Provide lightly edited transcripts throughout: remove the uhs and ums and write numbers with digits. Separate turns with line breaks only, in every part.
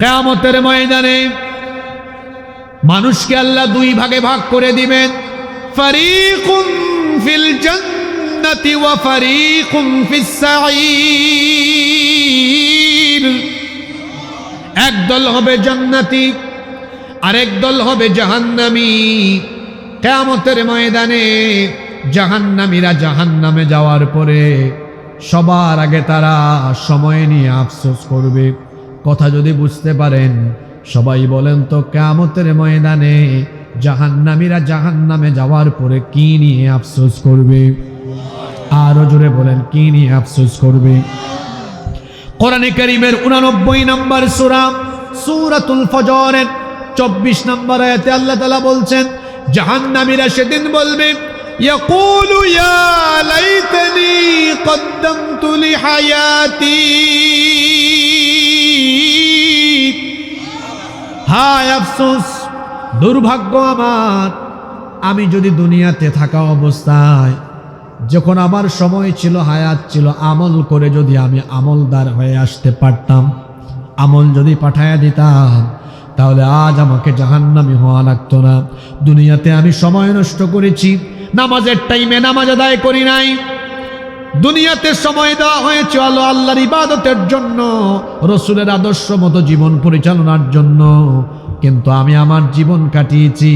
কিয়ামতের ময়দানে মানুষকে আল্লাহ দুই ভাগে ভাগ করে দিবেন, ফারিকুন ফিল জান্নাতি ওয়া ফারিকুন ফিস সাঈর। একদল হবে জান্নাতি, আরেক দল হবে জাহান্নামী। কিয়ামতের ময়দানে জাহান্নামীরা জাহান্নামে যাওয়ার পরে সবার আগে তারা সময় নিয়ে আফসোস করবে। কথা যদি বুঝতে পারেন সবাই বলেন তো, কিয়ামতের ময়দানে জাহান্নামীরা জাহান্নামে যাওয়ার পরে কি নিয়ে আফসোস করবে? আরো জোরে বলেন, কি নিয়ে আফসোস করবে? কোরআনে কারীমের 89 নম্বর সূরা সূরাতুল ফজরের 24 নম্বর আয়াতে আল্লাহ তাআলা বলছেন, জাহান্নামীরা সেদিন বলবে, ইয়াকুলু ইয়া লাইতানি কদ্দামতু লিহায়াতি। হায় আফসোস, দুর্ভাগ্য আমার, আমি যদি দুনিয়াতে থাকা অবস্থায় যখন আমার সময় ছিল, হায়াত ছিল, আমল করে যদি আমি আমলদার হয়ে আসতে পারতাম, আমল যদি পাঠায়া দিতাম, তাহলে আজ আমাকে জাহান্নামী হওয়া লাগতো না। দুনিয়াতে আমি সময় নষ্ট করেছি, নামাজের টাইমে নামাজ আদায় করি নাই। দুনিয়াতে সময় দেওয়া হয়েছে আল্লাহর ইবাদতের জন্য, রসুলের আদর্শ মতো জীবন পরিচালনার জন্য, কিন্তু আমি আমার জীবন কাটিয়েছি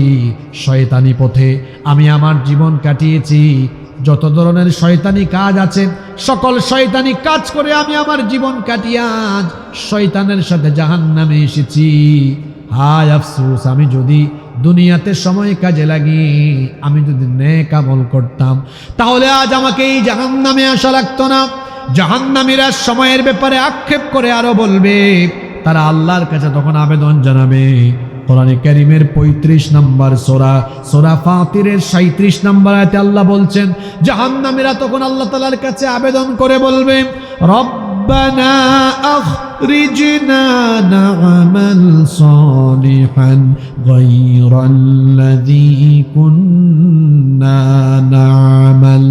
শয়তানি পথে। আমি আমার জীবন কাটিয়েছি যত ধরনের শয়তানি কাজ আছে, সকল শয়তানি কাজ করে আমি আমার জীবন কাটিয়ে আজ শয়তানের সাথে জাহান্নামে এসেছি। হায় আফসোস, আমি যদি দুনিয়াতে সময় কাজে লাগিয়ে আমি যদি নেক আমল করতাম, তাহলে আজ আমাকে এই জাহান্নামে আসা লাগতো না। জাহান্নামীরা সময়ের ব্যাপারে আক্ষেপ করে আরো বলবে, তারা আল্লাহর কাছে তখন আবেদন জানাবে। কোরআনে কারীমের 35 নম্বর সূরা ফাতিরের 37 নম্বর আয়াতে আল্লাহ বলছেন, জাহান্নামীরা তখন আল্লাহ তাআলার কাছে আবেদন করে বলবে, রব্বানা আখরিজনা না'মাল সালিহান গায়রাল্লাযী কুন্না না'মাল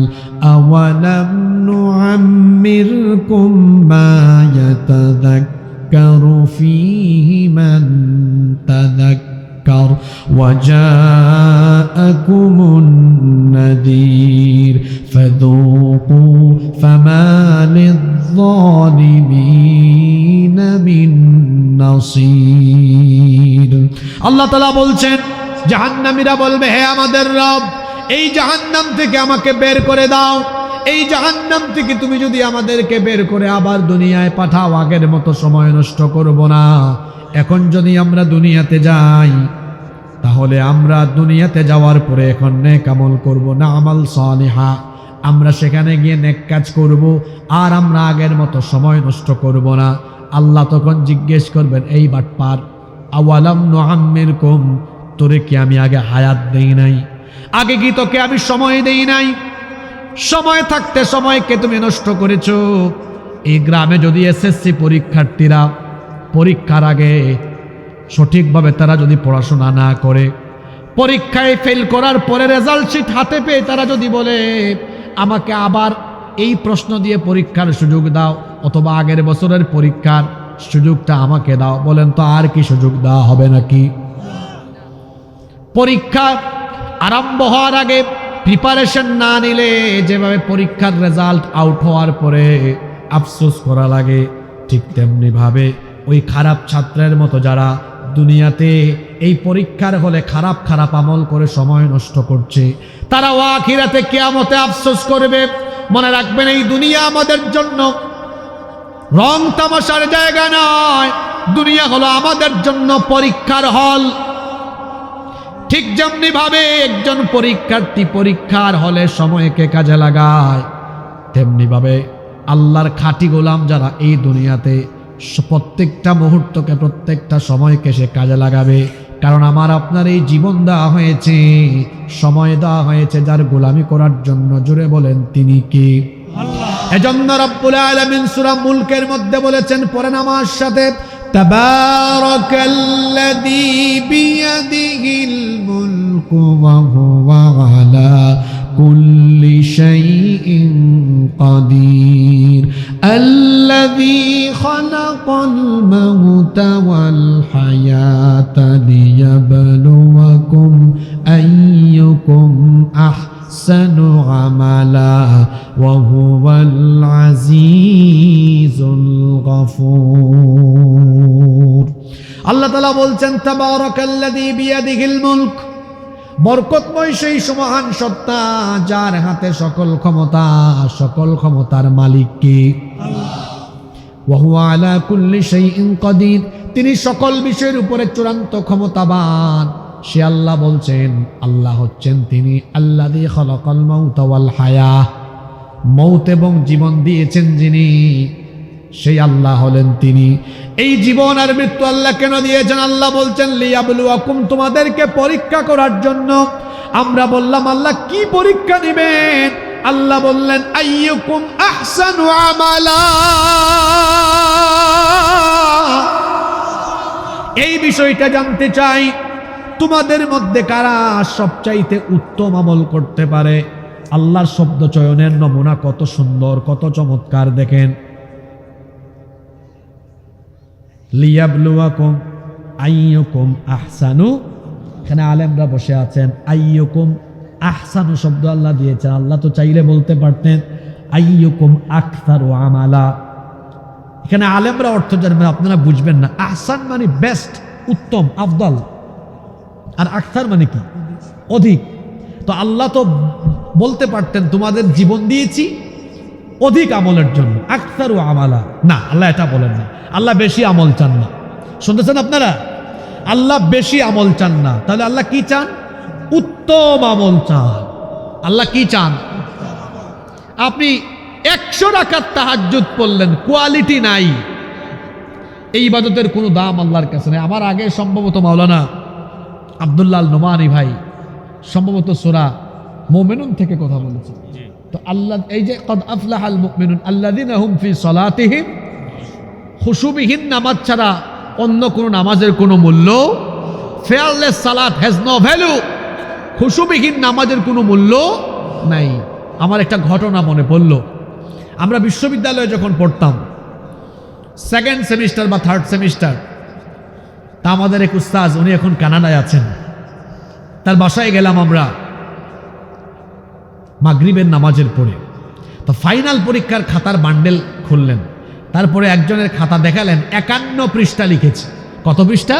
আওয়ালাম নুআম্মিরকুম মা ইয়াতাযাক্কারু ফীহি মান তাযাক্কার ওয়া জাআকুমুন নাযীর ফাযূকু ফামা লিয-যালিমিনা মিন নাসীর। আল্লাহ তাআলা বলছেন, জাহান্নামীরা বলবে, হে আমাদের রব, এই জাহান্নাম থেকে আমাকে বের করে দাও। এই জাহান্নাম থেকে তুমি যদি আমাদেরকে বের করে আবার দুনিয়ায় পাঠাও, আগের মতো সময় নষ্ট করব না। এখন যদি আমরা দুনিয়াতে যাই, তাহলে আমরা দুনিয়াতে যাওয়ার পরে এখন নেক আমল করব, না আমাল সালিহা। আমরা সেখানে গিয়ে নেক কাজ করব, আর আমরা আগের মতো সময় নষ্ট করব না। আল্লাহ তখন জিজ্ঞেস করবেন, এই বাটপার, আওয়ালাম নুআম্মিরকুম, তোরে কি আমি আগে হায়াত দেই নাই? আগে কি তোকে আমি সময় দেই নাই? সময় থাকতে সময়কে তুমি নষ্ট করেছো। এই গ্রামে যদি এসএসসি পরীক্ষার্থীরা পরীক্ষার আগে সঠিকভাবে তারা যদি পড়াশোনা না করে, পরীক্ষায় ফেল করার পরে রেজাল্ট শিট হাতে পেয়ে তারা যদি বলে, আমাকে আবার এই প্রশ্ন দিয়ে পরীক্ষার সুযোগ দাও, অথবা আগের বছরের পরীক্ষার সুযোগটা আমাকে দাও, বলেন তো আর কি সুযোগ দেওয়া হবে নাকি? পরীক্ষা আরম্ভ হওয়ার আগে প্রিপারেশন না নিলে যেভাবে পরীক্ষার রেজাল্ট আউট হওয়ার পরে আফসোস করা লাগে, ঠিক তেমনি ভাবে ওই খারাপ ছাত্রের মতো যারা দুনিয়াতে এই পরীক্ষার হলে খারাপ খারাপ আমল করে সময় নষ্ট করছে, তারাও আখিরাতে কিয়ামতে আফসোস করবে। মনে রাখবেন, এই দুনিয়া আমাদের জন্য রং তামাশার জায়গা নয়, দুনিয়া হলো আমাদের জন্য পরীক্ষার হল। ঠিক যেমনি ভাবে একজন পরীক্ষার্থী পরীক্ষার হলে সময়কে কাজে লাগায়, তেমনি ভাবে আল্লাহর খাঁটি গোলাম যারা এই দুনিয়াতে প্রত্যেকটা মুহূর্তকে, প্রত্যেকটা সময়কে সে কাজে লাগাবে। কারণ আমার আপনার এই জীবন দেওয়া হয়েছে, সময় দেওয়া হয়েছে যার গোলামি করার জন্য। জোরে বলেন, তিনি কে? এজন্য রব্বুল আলামিন সূরা মুলকের মধ্যে বলেছেন, পড়েন আমার সাথে, তাবারাকাল্লাযী বিয়াদিহিল মুলকু ওয়া হুয়া আলা কুল্লি শাইইন قدير الذي خلق الموت والحياة ليبلوكم أيكم أحسن عملا وهو العزيز الغفور আল্লাহ তাআলা বলছেন তাবারাকাল্লাযী বিয়াদিহিল মুলক, বরকতময় সেই মহান সত্তা যার হাতে সকল ক্ষমতা, সকল ক্ষমতার মালিক কে? আল্লাহ। ওয়া হুয়া আলা কুল্লি শাইইন কাদির, তিনি সকল বিষয়ের উপরে চূড়ান্ত ক্ষমতাবান। সে আল্লাহ বলছেন, আল্লাহ হচ্ছেন তিনি আল্লাযী খালাকাল মাউতা ওয়াল হায়াহ, মৌত এবং জীবন দিয়েছেন যিনি, সেই আল্লাহ হলেন তিনি। এই জীবন আর মৃত্যু আল্লাহ কেন দিয়েছেন? আল্লাহ বলছেন লিয়াবলুয়াকুম, তোমাদেরকে পরীক্ষা করার জন্য। আমরা বললাম আল্লাহ কি পরীক্ষা নেবেন? আল্লাহ বললেন আইয়ুকুম আহসানু আমালা, এই বিষয়টা জানতে চাই, তোমাদের মধ্যে কারা সবচাইতে উত্তম আমল করতে পারে। আল্লাহর শব্দ চয়নের নমুনা কত সুন্দর, কত চমৎকার দেখেন। লিয়াবলুয়াকুম আইয়ুকুম আহসানু, এখানে আলেমরা বসে আছেন, আইয়ুকুম আহসানু শব্দ আল্লাহ দিয়েছেন। আল্লাহ তো চাইলে বলতে পারতেন আইয়ুকুম আকসারু আমালা। এখানে আলেমরা অর্থ জানবেন, আপনারা বুঝবেন না। আহসান মানে বেস্ট, উত্তম, আফদল, আর আকসার মানে কি? অধিক। তো আল্লাহ তো বলতে পারতেন তোমাদের জীবন দিয়েছি অধিক আমলের জন্য, আকসারু আমালা। না, আল্লাহ এটা বলেন না। আল্লাহ বেশি আমল চান না। শুনতেছেন আপনারা? আল্লাহ বেশি আমল চান না। তাহলে আল্লাহ কি চান? উত্তম আমল চান। আল্লাহ কি চান? আপনি 100 রাকাত তাহাজ্জুদ পড়লেন, কোয়ালিটি নাই, এই ইবাদতের কোনো দাম আল্লাহর কাছে নেই। আমার আগে সম্ভবত মাওলানা আব্দুল্লাহ আল নোমানী ভাই সম্ভবত সূরা মুমিনুন থেকে কথা বলেছে। তো আল্লাহ এই যে কদ আফলাহাল মুমিনুন আল্লাযিনা হুম ফি সলাতিহিম খুশুবিহীন, নামাজ ছাড়া অন্য কোনো নামাজের কোনো মূল্য, ফেয়ারলেস সালাত হ্যাজ নো ভ্যালু, খুশুবিহীন নামাজের কোনো মূল্য নাই। আমার একটা ঘটনা মনে পড়ল। আমরা বিশ্ববিদ্যালয়ে যখন পড়তাম, 2nd সেমিস্টার বা 3rd সেমিস্টার, তা আমাদের এক উস্তাজ, উনি এখন কানাডায় আছেন, তার বাসায় গেলাম আমরা মাগরিবের নামাজের পরে। তো ফাইনাল পরীক্ষার খাতার বান্ডেল খুললেন, তারপরে একজনের খাতা দেখালেন 51 পৃষ্ঠা লিখেছে। কত পৃষ্ঠা?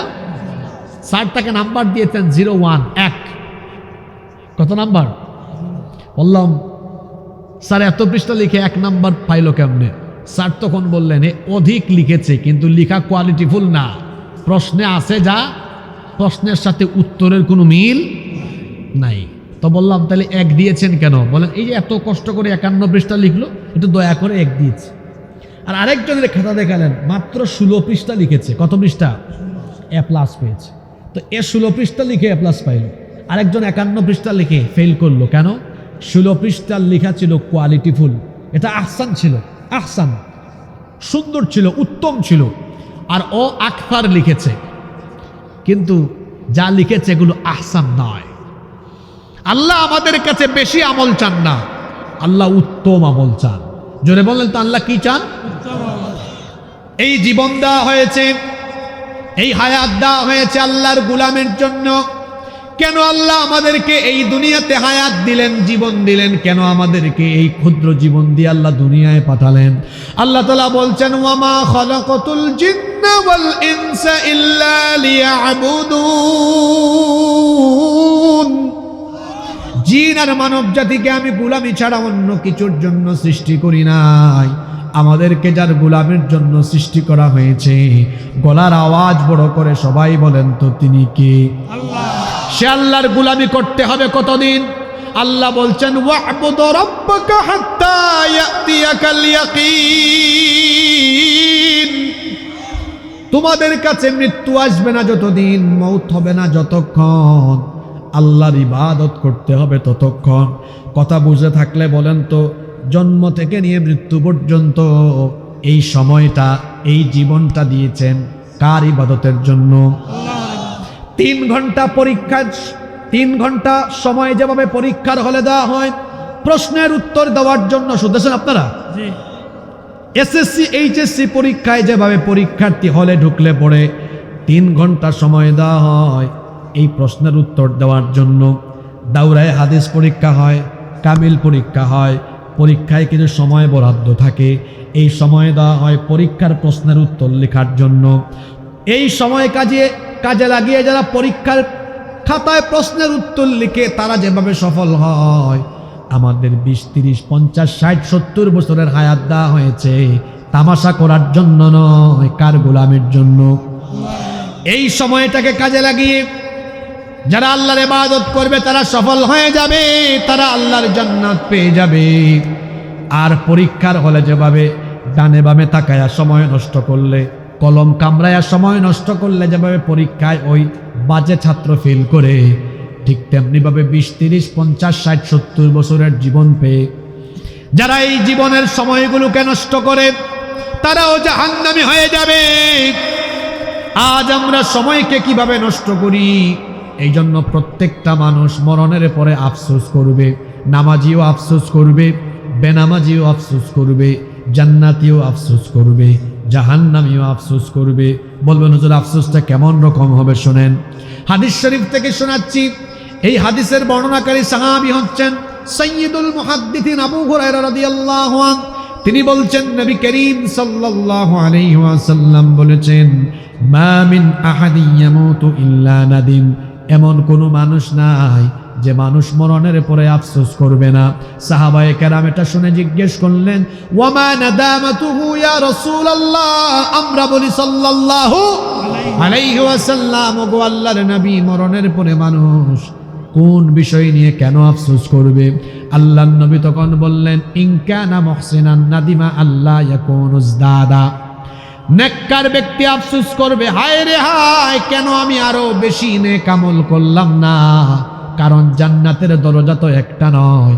স্যার তাকে নাম্বার দিয়েছেন 01, 1। কত নাম্বার? বললাম স্যার এত পৃষ্ঠা লিখে 1 নাম্বার পাইল কেমনে? স্যার তখন বললেন এ অধিক লিখেছে, কিন্তু লিখা কোয়ালিটিফুল না। প্রশ্নে আছে যা, প্রশ্নের সাথে উত্তরের কোনো মিল নাই। তো বললাম তাহলে 1 দিয়েছেন কেন? বলেন এই যে এত কষ্ট করে 51 পৃষ্ঠা লিখলো, একটু দয়া করে 1 দিয়েছে। আর আরেকজনের খাতা দেখালেন মাত্র 16 পৃষ্ঠা লিখেছে। কত পৃষ্ঠা? A+ পেয়েছে। তো 16 পৃষ্ঠা লিখে A+ পাইল, আরেকজন 51 পৃষ্ঠা লিখে ফেল করলো। কেন? 16 পৃষ্ঠার লেখা ছিল কোয়ালিটিফুল, এটা আহসান ছিল, আহসান সুন্দর ছিল, উত্তম ছিল। আর ও আকসার লিখেছে, কিন্তু যা লিখেছে এগুলো আহসান নয়। আল্লাহ আমাদের কাছে বেশি আমল চান না, আল্লাহ উত্তম আমল চান। জোরে বললেন তো আল্লাহ কি চান? এই জীবন দেওয়া হয়েছে, এই হায়াত দেওয়া হয়েছে আল্লাহর গোলামের জন্য। কেন আল্লাহ আমাদেরকে এই দুনিয়াতে হায়াত দিলেন, জীবন দিলেন? কেন আমাদেরকে এই ক্ষুদ্র জীবন দিয়ে আল্লাহ দুনিয়ায় পাঠালেন? আল্লাহ তাআলা বলছেন ওয়ামা খালাকাতুল জিন্না ওয়াল ইনসা ইল্লা লিয়াবুদুন, জিন আর মানব জাতিকে আমি গোলামি ছাড়া অন্য কিছুর জন্য সৃষ্টি করি নাই। আমাদেরকে যার গোলামের জন্য সৃষ্টি করা হয়েছে, গলার আওয়াজ বড় করে সবাই বলেন তো তিনি কে? আল্লাহ। সে আল্লাহর গোলামি করতে হবে কতদিন? আল্লাহ বলছেন ওয়া'বুদ রাব্বাকা হাত্তা ইয়াতিয়াকাল ইয়াকিন, তোমাদের কাছে মৃত্যু আসবে না যতদিন, মৌত হবে না যতক্ষণ, আল্লাহর ইবাদত করতে হবে ততক্ষণ। কথা বুঝে থাকলে বলেন তো, জন্ম থেকে নিয়ে মৃত্যু পর্যন্ত এই সময়টা, এই জীবনটা দিয়েছেন কার ইবাদতের জন্য? 3 ঘন্টা পরীক্ষা, 3 ঘন্টা সময় যেভাবে পরীক্ষার হলে দেওয়া হয়, প্রশ্নের উত্তর দেওয়ার জন্য শুনতেছেন আপনারা? এসএসসি এইচএসসি পরীক্ষায় যেভাবে পরীক্ষার্থী হলে ঢুকলে পড়ে 3 ঘন্টা সময় দেওয়া হয় এই প্রশ্নের উত্তর দেওয়ার জন্য, দাউরায়ে হাদিস পরীক্ষা হয়, কামিল পরীক্ষা হয়, পরীক্ষায় কিছু সময় বরাদ্দ থাকে, এই সময় দেওয়া হয় পরীক্ষার প্রশ্নের উত্তর লেখার জন্য। এই সময় কাজে লাগিয়ে যারা পরীক্ষার খাতায় প্রশ্নের উত্তর লিখে তারা যেভাবে সফল হয়, আমাদের 20, 30, 50, 60, 70 বছরের হায়াত দেওয়া হয়েছে তামাশা করার জন্য নয়, কার গোলামের জন্য। এই সময়টাকে কাজে লাগিয়ে যারা আল্লাহর ইবাদত করবে তারা সফল হয়ে যাবে, তারা আল্লাহর জান্নাত পেয়ে যাবে। আর পরীক্ষার হলে যেভাবে ডানে বামে তাকায়া সময় নষ্ট করলে, কলম কামড়ায়া সময় নষ্ট করলে যেভাবে পরীক্ষায় ওই বাজে ছাত্র ফেল করে, ঠিক তেমনিভাবে 20, 30, 50, 60, 70 বছরের জীবন পেয়ে যারা এই জীবনের সময়গুলোকে নষ্ট করে তারাও জাহান্নামী হয়ে যাবে। আজ আমরা সময়কে কিভাবে নষ্ট করি, এই জন্য প্রত্যেকটা মানুষ মরণের পরে আফসোস করবে। নামাজিও আফসোস করবে, বেনামাজিও আফসোস করবে, জান্নাতিও আফসোস করবে, জাহান্নামীও আফসোস করবে। বলবেন হুজুর আফসোসটা কেমন রকম হবে? শোনেন, হাদিস শরীফ থেকে শোনাচ্ছি। এই হাদিসের বর্ণনাকারী সাহাবী হচ্ছেন সাইয়্যিদুল মুহাদ্দিসিন আবু হুরায়রা রাদিয়াল্লাহু আনহু। তিনি বলছেন নবী করিম সাল্লাল্লাহু আলাইহি ওয়াসাল্লাম বলেছেন, মা মিন আহাদিন ইয়ামুতু ইল্লা নাদিম, এমন কোনো মানুষ নাই যে মানুষ মরণের পরে আফসোস করবে না। সাহাবায়ে কেরাম এটা শুনে জিজ্ঞেস করলেন, ওয়ামা নাদামাতুহু ইয়া রাসূলুল্লাহ, আমরা বলি সাল্লাল্লাহু আলাইহি ওয়াসাল্লাম, ওগো আল্লাহর নবী, মরণের পরে মানুষ কোন বিষয় নিয়ে কেন আফসোস করবে? আল্লাহর নবী তখন বললেন, ইন কানা মুহসিনান নাদিমা আল্লাহ ইয়াকুনুজ দাদা, নেককার ব্যক্তি আফসোস করবে, হায় রে হায়, কেন আমি আরো বেশি নেক আমল করলাম না। কারণ জান্নাতের দরজা তো একটা নয়।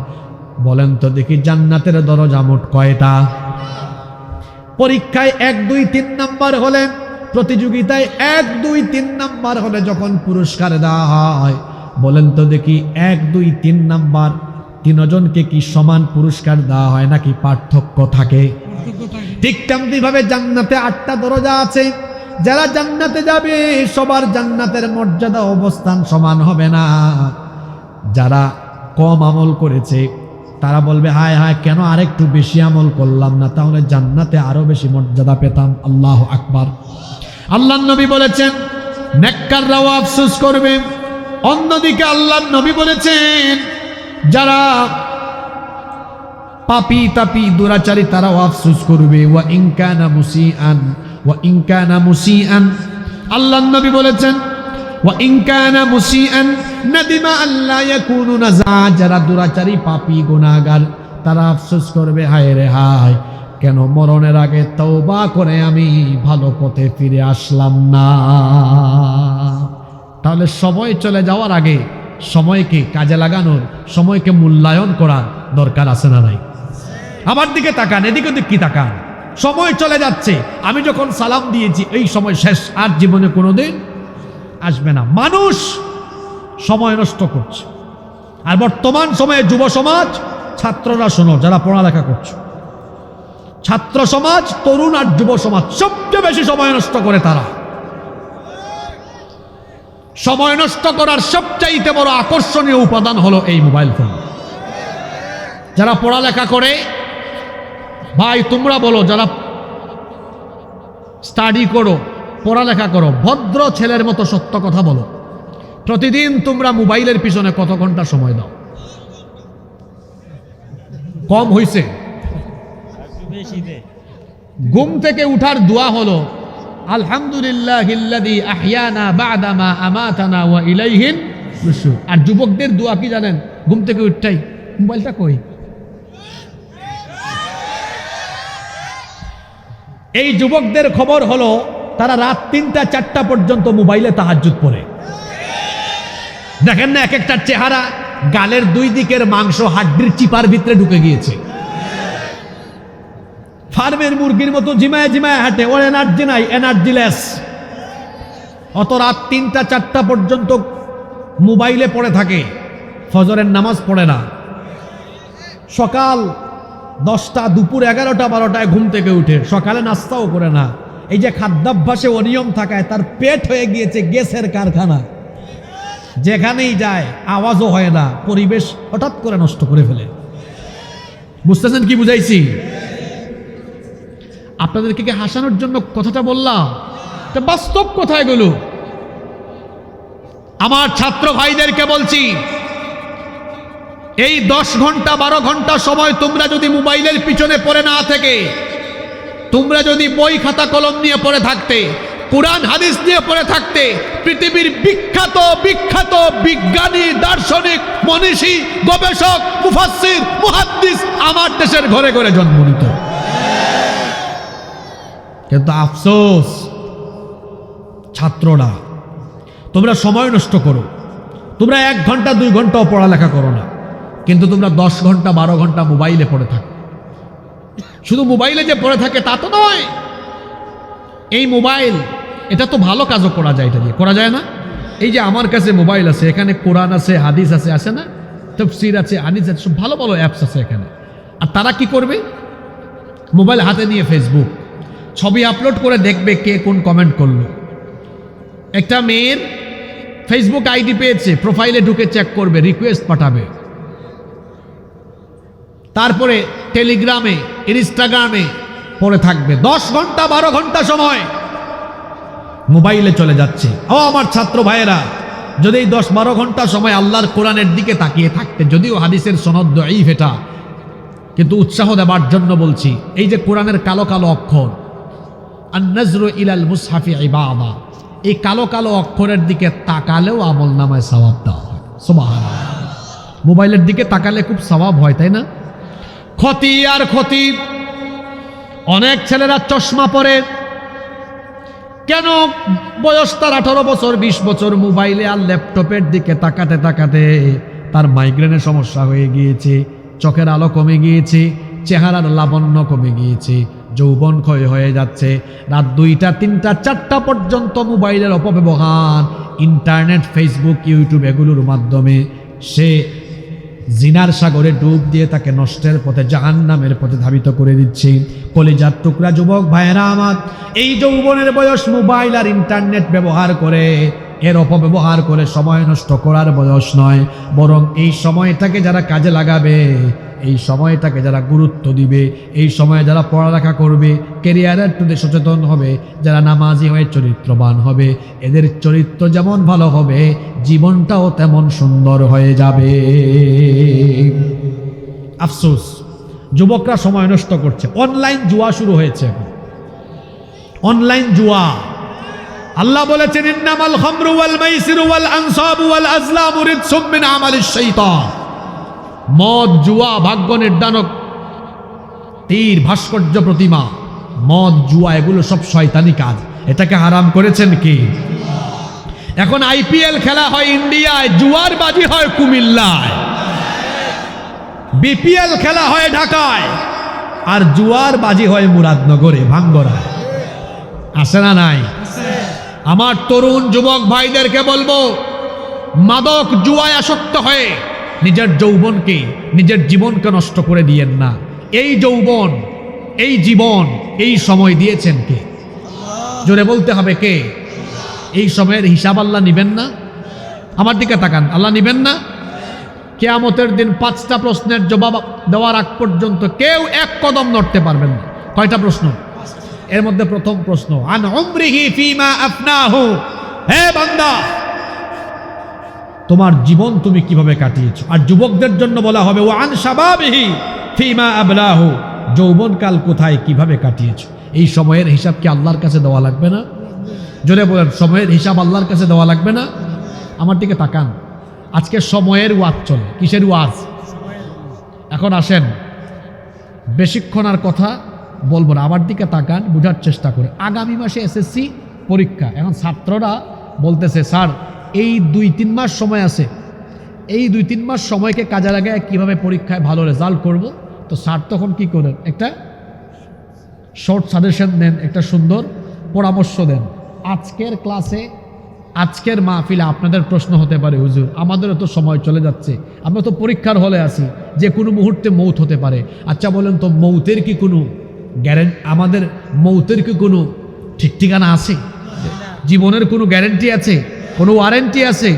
বলেন তো দেখি, জান্নাতের দরজা মোট কয়টা? পরীক্ষায় 1, 2, 3 নাম্বার হলে, প্রতিযোগিতায় 1, 2, 3 নাম্বার হলে যখন পুরস্কার দেওয়া হয়, বলেন তো দেখি 1, 2, 3 নাম্বার 3 জনকে কি সমান পুরস্কার দেওয়া হয় নাকি পার্থক্য থাকে? ঠিক তেমনিভাবে জান্নাতে 8টা দরজা আছে। যারা জান্নাতে যাবে সবার জান্নাতের মর্যাদা অবস্থান সমান হবে না। যারা কম আমল করেছে তারা বলবে, হায় হায়, কেন আরেকটু বেশি আমল করলাম না, তাহলে জান্নাতে আরো বেশি মর্যাদা পেতাম। আল্লাহু আকবার। আল্লাহর নবী বলেছেন নেককাররাও আফসোস করবে। অন্যদিকে আল্লাহর নবী বলেছেন যারা পাপী তাপী দুরাচারী তারাও আফসোস করবে। ওয়া ইন কানা মুসিআন, আল্লাহর নবী বলেছেন ওয়া ইন কানা মুসিআন নাদিমা আল্লা ইয়াকুনু নাযা, যারা দুরাচারী পাপী গুনাহগার তারা আফসোস করবে, হায় রে হায়, কেন মরণের আগে তওবা করে আমি ভালো পথে ফিরে আসলাম না। তাহলে সময় চলে যাওয়ার আগে সময়কে কাজে লাগানোর, সময়কে মূল্যায়ন করার দরকার আছে না নাই? আমার দিকে তাকান, এদিকে কি তাকান। সময় চলে যাচ্ছে, আমি যখন সালাম দিয়েছি এই সময় শেষ, আর জীবনে কোনোদিন আসবে না। মানুষ সময় নষ্ট করছে। আর বর্তমান সময়ে যুব সমাজ, ছাত্ররা শোনো, যারা পড়ালেখা করছে, ছাত্র সমাজ, তরুণ আর যুব সমাজ সবচেয়ে বেশি সময় নষ্ট করে। তারা সময় নষ্ট করার সবচাইতে বড় আকর্ষণীয় উপাদান হলো এই মোবাইল ফোন। যারা পড়ালেখা করে, ভাই তোমরা বলো, যারা স্টাডি করো, পড়ালেখা করো, ভদ্র ছেলের মতো সত্য কথা বলো, প্রতিদিন তোমরা মোবাইলের পিছনে কত ঘন্টা সময় দাও? কম হইছে? ঘুম থেকে উঠার দোয়া হলো আলহামদুলিল্লাহিল্লাযী আহইয়ানা বা'দা মা আমাতানা ওয়া ইলাইহিন নুশুর। আর যুবকদের দোয়া কি জানেন? ঘুম থেকে উঠতেই মোবাইলটা কই। এই যুবকদের খবর হলো তারা রাত 3টা 4টা পর্যন্ত মোবাইলে তাহাজ্জুদ পড়ে। দেখেন না এক একটা চেহারা, গালের 2 দিকের মাংস হাড্ডির চিপার ভিতরে ঢুকে গিয়েছে। ফার্মের মুরগির মতো ঝিমায় ঝিমায় হাঁটে, ওর এনার্জি নাই, এনার্জিলেস। অত রাত 3টা 4টা পর্যন্ত মোবাইলে পড়ে থাকে, ফজরের নামাজ পড়ে না। সকাল 10টা, দুপুর 11টা 12টায় ঘুম থেকে উঠে, সকালে নাস্তাও করে না। এই যে খাদ্যাভ্যাসে অনিয়ম থাকায় তার পেট হয়ে গিয়েছে গ্যাসের কারখানা। যেখানেই যায় আওয়াজও হয় না, পরিবেশ হঠাৎ করে নষ্ট করে ফেলে। বুঝতেছেন কি বুঝাইছি? আপনাদেরকে কি হাসানোর জন্য কথাটা বললাম? এটা বাস্তব কথা এগুলো। আমার ছাত্র ভাইদেরকে বলছি, এই 10 ঘন্টা 12 ঘন্টা সময় তোমরা যদি মোবাইলের পিছনে পড়ে না থেকে, তোমরা যদি বই খাতা কলম নিয়ে পড়ে থাকতে, কুরআন হাদিস নিয়ে পড়ে থাকতে, পৃথিবীর বিখ্যাত বিখ্যাত বিজ্ঞানী, দার্শনিক, মনীষী, গবেষক, মুফাসসির, মুহাদ্দিস আমার দেশের ঘরে ঘরে জন্ম নিত। কিন্তু আফসোস, ছাত্ররা তোমরা সময় নষ্ট করো, তোমরা 1 ঘন্টা 2 ঘন্টাও পড়ালেখা করো না, কিন্তু তোমরা 10 ঘন্টা 12 ঘন্টা মোবাইলে পড়ে থাকো। শুধু মোবাইলে যে পড়ে থাকে তা তো নয়, এই মোবাইল, এটা তো ভালো কাজও করা যায়, এটা দিয়ে করা যায় না? এই যে আমার কাছে মোবাইল আছে, এখানে কোরআন আছে, হাদিস আছে, আসে না? তাফসীর আছে, হাদিস আছে, সব ভালো ভালো অ্যাপস আছে এখানে। আর তারা কি করবে? মোবাইল হাতে নিয়ে ফেসবুক ছবি আপলোড করে দেখবে কে কোন কমেন্ট করলো। একটা মেয়ের ফেসবুক আইডি পেয়েছে, প্রোফাইলে ঢুকে চেক করবে, রিকোয়েস্ট পাঠাবে। তারপরে টেলিগ্রামে, ইনস্টাগ্রামে পড়ে থাকবে। 10 ঘন্টা 12 ঘন্টা সময় মোবাইলে চলে যাচ্ছে। ও আমার ছাত্র ভাইয়েরা, যদি এই 10-12 ঘন্টা সময় আল্লাহর কোরআনের দিকে তাকিয়ে থাকতে, যদিও হাদিসের সনদ দঈফ এটা, কিন্তু উৎসাহ দেবার জন্য বলছি, এই যে কোরআনের কালো কালো অক্ষর, আন-নাজরু ইলাল মুসহাফি ইবাদা, এই কালো কালো অক্ষরের দিকে তাকালেও আমল নামায় সওয়াব দেওয়া হয়। সুবহানাল্লাহ। মোবাইলের দিকে তাকালে খুব সওয়াব হয়, তাই না? ক্ষতি আর ক্ষতি। অনেক ছেলেরা চশমা পরে, কেন? বয়স তার 18 বছর 20 বছর, মোবাইলে আর ল্যাপটপের দিকে তাকাতে তাকাতে তার মাইগ্রেনের সমস্যা হয়ে গিয়েছে, চোখের আলো কমে গিয়েছে, চেহারার লাবণ্য কমে গিয়েছে, যৌবন ক্ষয় হয়ে যাচ্ছে। রাত 2টা 3টা 4টা পর্যন্ত মোবাইলের অপব্যবহার, ইন্টারনেট, ফেসবুক, ইউটিউব এগুলোর মাধ্যমে সে জিনার সাগরে ডুব দিয়ে তাকে নষ্টের পথে, জাহান্নামের পথে ধাবিত করে দিচ্ছে। কলিজার টুকরা যুবক ভাইয়েরা আমার, এই যৌবনের বয়স মোবাইল আর ইন্টারনেট ব্যবহার করে, এর অপব্যবহার করে সময় নষ্ট করার বয়স নয়, বরং এই সময়টাকে যারা কাজে লাগাবে, এই সময়টাকে যারা গুরুত্ব দিবে, এই সময়ে যারা পড়ালেখা করবে, ক্যারিয়ারের প্রতি সচেতন হবে, যারা নামাজি হয়ে চরিত্রবান হবে, এদের চরিত্র যেমন ভালো হবে, জীবনটাও তেমন সুন্দর হয়ে যাবে। আফসোস, যুবকরা সময় নষ্ট করছে। অনলাইন জুয়া শুরু হয়েছে এখন, অনলাইন জুয়া। আল্লাহ বলেছেন, ইন্নামাল খামরু ওয়াল মাইসিরু ওয়াল আনসাবু ওয়াল আজলামু রিজসুম মিন আমালিশ শাইতান। মদ, জুয়া, ভাগ্য নির্ধারক তীর, ভাস্কর্য প্রতিমা, মদ, জুয়া এগুলো সব শয়তানি কাজ। এটাকে হারাম করেছেন কি? এখন আইপিএল খেলা হয় ইন্ডিয়ায়, জুয়ার বাজি হয় কুমিল্লায়। বিপিএল খেলা হয় ঢাকায়, আর জুয়ার বাজি হয় মুরাদনগরে, ভাঙ্গরায়। আসে না নাই? আমার তরুণ যুবক ভাইদেরকে বলবো, মাদক জুয়ায় আসক্ত হয়ে নিজের যৌবনকে, নিজের জীবনকে নষ্ট করে দিয়েন না। এই যৌবন, এই জীবন, এই সময় দিয়েছেন কে? জোরে বলতে হবে কে? এই সময়ের হিসাব আল্লাহ নিবেন না? আমার দিকে তাকান, আল্লাহ নিবেন না? কিয়ামতের দিন 5টা প্রশ্নের জবাব দেওয়ার আগ পর্যন্ত কেউ এক কদম নড়তে পারবেন না। কয়টা প্রশ্ন? এর মধ্যে প্রথম প্রশ্ন, আন উমরিহি ফিমা আফনাহু, হে বান্দা তোমার জীবন তুমি কিভাবে কাটিয়েছো। আর যুবকদের জন্য বলা হবে, ও আন শাবাবিহি ফিমা আবলাহু, যৌবনকাল কোথায় কিভাবে কাটিয়েছো। এই সময়ের হিসাব কি আল্লাহর কাছে দেওয়া লাগবে না? জোরে বলেন, সময়ের হিসাব আল্লাহর কাছে দেওয়া লাগবে না? আমার দিকে তাকান, আজকে সময়ের ওয়াজ চলে। কিসের ওয়াজ? এখন আসেন, বেশিক্ষণ আর কথা বলবো না, আমার দিকে তাকান, বোঝার চেষ্টা করে। আগামী মাসে এসএসসি পরীক্ষা। এখন ছাত্ররা বলতেছে, স্যার এই 2-3 মাস সময় আছে, এই 2-3 মাস সময়কে কাজে লাগায় কিভাবে পরীক্ষায় ভালো রেজাল্ট করব। তো স্যার তখন কি করেন, একটা শর্ট সাজেশন দেন, একটা সুন্দর পরামর্শ দেন। আজকের ক্লাসে আজকের মাহফিলে আপনাদের প্রশ্ন হতে পারে, হুজুর আমাদেরও তো সময় চলে যাচ্ছে, আমরা তো পরীক্ষার হলে আছি, যে কোনো মুহূর্তে মৌত হতে পারে। আচ্ছা বলেন তো, মৌতের কি কোনো গ্যারেন্টি, আমাদের মৌতের কি কোনো ঠিক ঠিকানা আছে? জীবনের কোনো গ্যারেন্টি আছে, কোনো ওয়ারেন্টি আছে?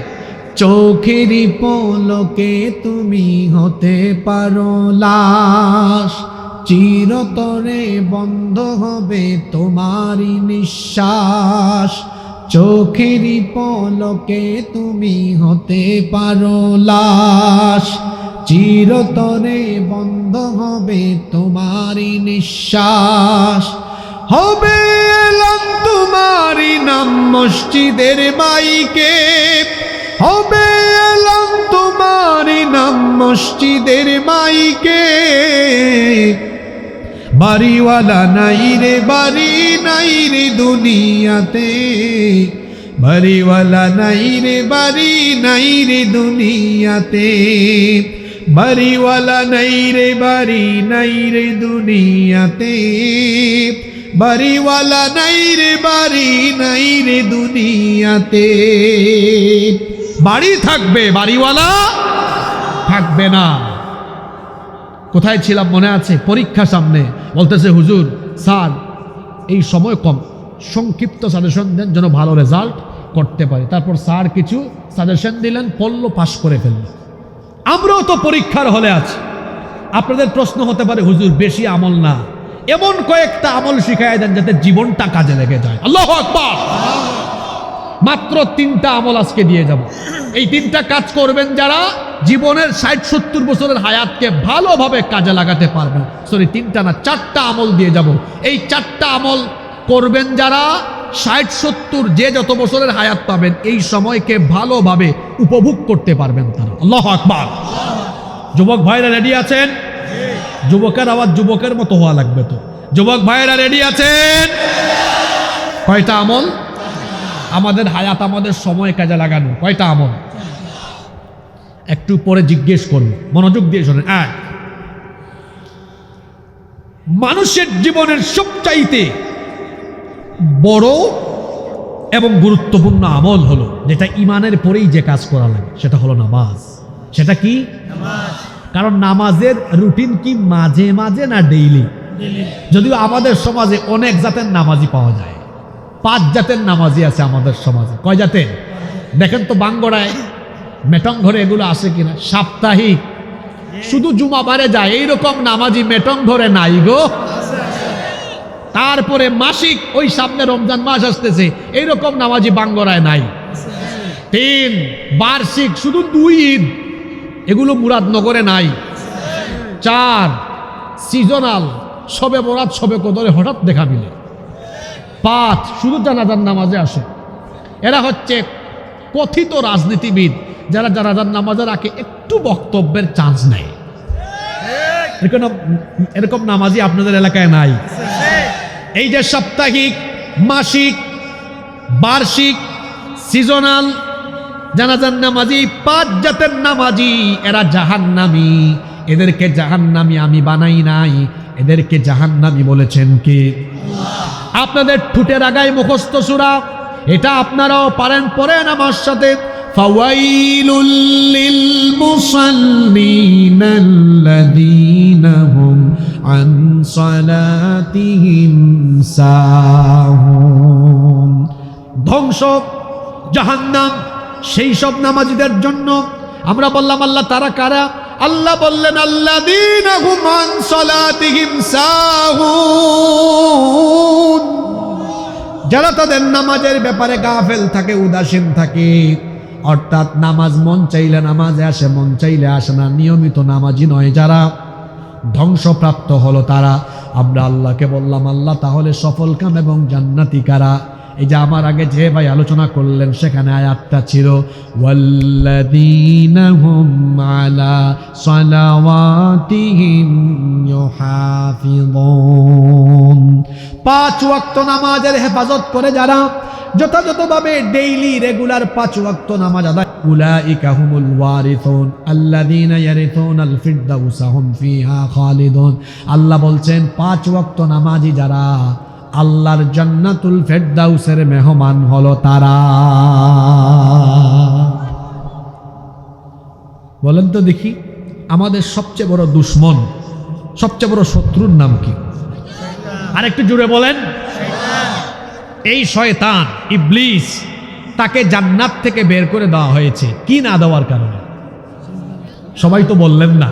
চোখেরই পলকে তুমি হতে পারো লাশ, চিরতরে বন্ধ হবে তোমারই নিঃশ্বাস। চোখেরই পলকে তুমি হতে পারো লাশ, চিরতরে বন্ধ হবে তোমারই নিঃশ্বাস। হবে এলান তোমারই নাম মসজিদের মাইকে, হবে এলান তোমারই নাম মসজিদের মাইকে। বাড়িওয়ালা নাই রে, বাড়ি নাই রে দুনিয়াতে, বাড়িওয়ালা নাই রে, বাড়ি নাই রে দুনিয়াতে, বাড়িওয়ালা নাই রে, বাড়ি নাই রে দুনিয়াতে, বাড়িওয়ালা নাই রে, বাড়ি নাই রে দুনিয়াতে। বাড়ি থাকবে, বাড়িওয়ালা থাকবে না। কোথায় ছিলাম মনে আছে? পরীক্ষা সামনে, বলতেছে হুজুর স্যার এই সময় কম, সংক্ষিপ্ত সাজেশন দেন যেন ভালো রেজাল্ট করতে পারে। তারপর স্যার কিছু সাজেশন দিলেন, পড়লো, পাশ করে ফেলল। আমরাও তো পরীক্ষার হলে আছি। আপনাদের প্রশ্ন হতে পারে, হুজুর বেশি আমল না, এমন কয়েকটা আমল শিখাই দেন যাতে জীবনটা কাজে লেগে যায়। আল্লাহু আকবার। মাত্র 3টা আমল আজকে দিয়ে যাব। এই 3টা কাজ করবেন যারা জীবনের 60-70 বছরের হায়াতকে ভালোভাবে কাজে লাগাতে পারবেন। সরি 3টা না, 4টা আমল দিয়ে যাব। এই 4টা আমল করবেন যারা 60-70 যে যত বছরের হায়াত পাবেন, এই সময়কে ভালোভাবে উপভোগ করতে পারবেন তারা। আল্লাহু আকবার। যুবক ভাইরা রেডি আছেন? যুবকের আওয়াজ যুবকের মতো হওয়া লাগবে তো। যুবক ভাইরা রেডি আছেন? কয়টা আমল? আমাদের হায়াত, আমাদের সময় কাজে লাগানো কয়টা আমল? একটু পরে জিজ্ঞেস করব, মনোযোগ দিয়ে শোনেন। মানুষের জীবনের সবচাইতে বড় এবং গুরুত্বপূর্ণ আমল হলো, যেটা ইমানের পরেই যে কাজ করা লাগে, সেটা হলো নামাজ। সেটা কি? নামাজ। কারণ নামাজের রুটিন কি মাঝে মাঝে না ডেইলি? যদিও আমাদের সমাজে অনেক জাতের নামাজি পাওয়া যায়। 5 জাতের নামাজি আছে আমাদের সমাজে। কয় জাতের? দেখেন তো বাঙ্গড়ায়, মেটং ঘরে এগুলো আছে কিনা। সাপ্তাহিক শুধু জুমাবারে যায় এইরকম নামাজি মেটং ঘরে নাই গো। তারপরে মাসিক, ওই সামনে রমজান মাস আসতেছে, এইরকম নামাজি বাঙ্গড়ায় নাই। 3 বার্ষিক, শুধু 2 ঈদ, এগুলো মুরাদনগরে নাই। 4 সিজনাল, সবে বরাত সবে কদরে হঠাৎ দেখা মিলে। 5 শুধু জানাজার নামাজে আসে। এরা হচ্ছে কথিত রাজনীতিবিদ, যারা জানাজার নামাজে রাখে, একটু বক্তব্যের চান্স নেয়। এরকম নামাজি আপনাদের এলাকায় নাই? এই যে সাপ্তাহিক, মাসিক, বার্ষিক, সিজনাল জানাজার নামাজি, 5 জাতের নামাজি, এরা জাহান্নামী। এদেরকে জাহান্নামী আমি বানাই নাই, এদেরকে জাহান্নামী বলেছেন কে? আপনাদের ঠুটের আগায় মুখস্থ সূরা, এটা আপনারাও পারেন, পড়েন আমার সাথে। ফাওয়াইলুল লিল মুসাল্লিনা আল্লাযীনা হুম আন সালাতিহিম সাহুন। ধ্বংস, জাহান্নাম সেই সব নামাজীদের জন্য। আমরা বললাম আল্লাহ তারা কারা? আল্লাহ বললেন আল্লাযীনা হুম আন সালাতিহিম সাহুন, যারা তাদের নামাজের ব্যাপারে গাফেল থাকে, উদাসীন থাকে। অর্থাৎ নামাজ মন চাইলে নামাজে আসে, মন চাইলে আসে না, নিয়মিত নামাজি নয় যারা, ধ্বংসপ্রাপ্ত হলো তারা। আমরা আল্লাহকে বললাম, আল্লাহ তাহলে সফলকাম এবং জান্নাতি কারা? এই যে আমার আগে যে ভাই আলোচনা করলেন, সেখানে আয়াতটা ছিল ওয়াল্লাযীনা হুম আলা সালাওয়াতিহিম ইউহাফিযুন। 5 ওয়াক্ত নামাজের হেফাজত করে যারা, যথাযথভাবে ডেইলি রেগুলার 5 ওয়াক্ত নামাজ আদায়, উলাইকা হুমুল ওয়ারিসুন আল্লাযীনা ইয়ারিসুনাল ফিরদাউসা হুম ফিহা খালিদুন। আল্লাহ বলছেন 5 ওয়াক্ত নামাজি যারা, আল্লাহর জান্নাতুল ফেরদাউসের মেহমান হলো তারা। বলেন তো দেখি, আমাদের সবচেয়ে বড় দুশ্মন, সবচেয়ে বড় শত্রুর নাম কি? আরেকটু জুড়ে বলেন। এই শয়তান ইবলিস, তাকে জান্নাত থেকে বের করে দেওয়া হয়েছে কি না দেওয়ার কারণে? সবাই তো বললেন না।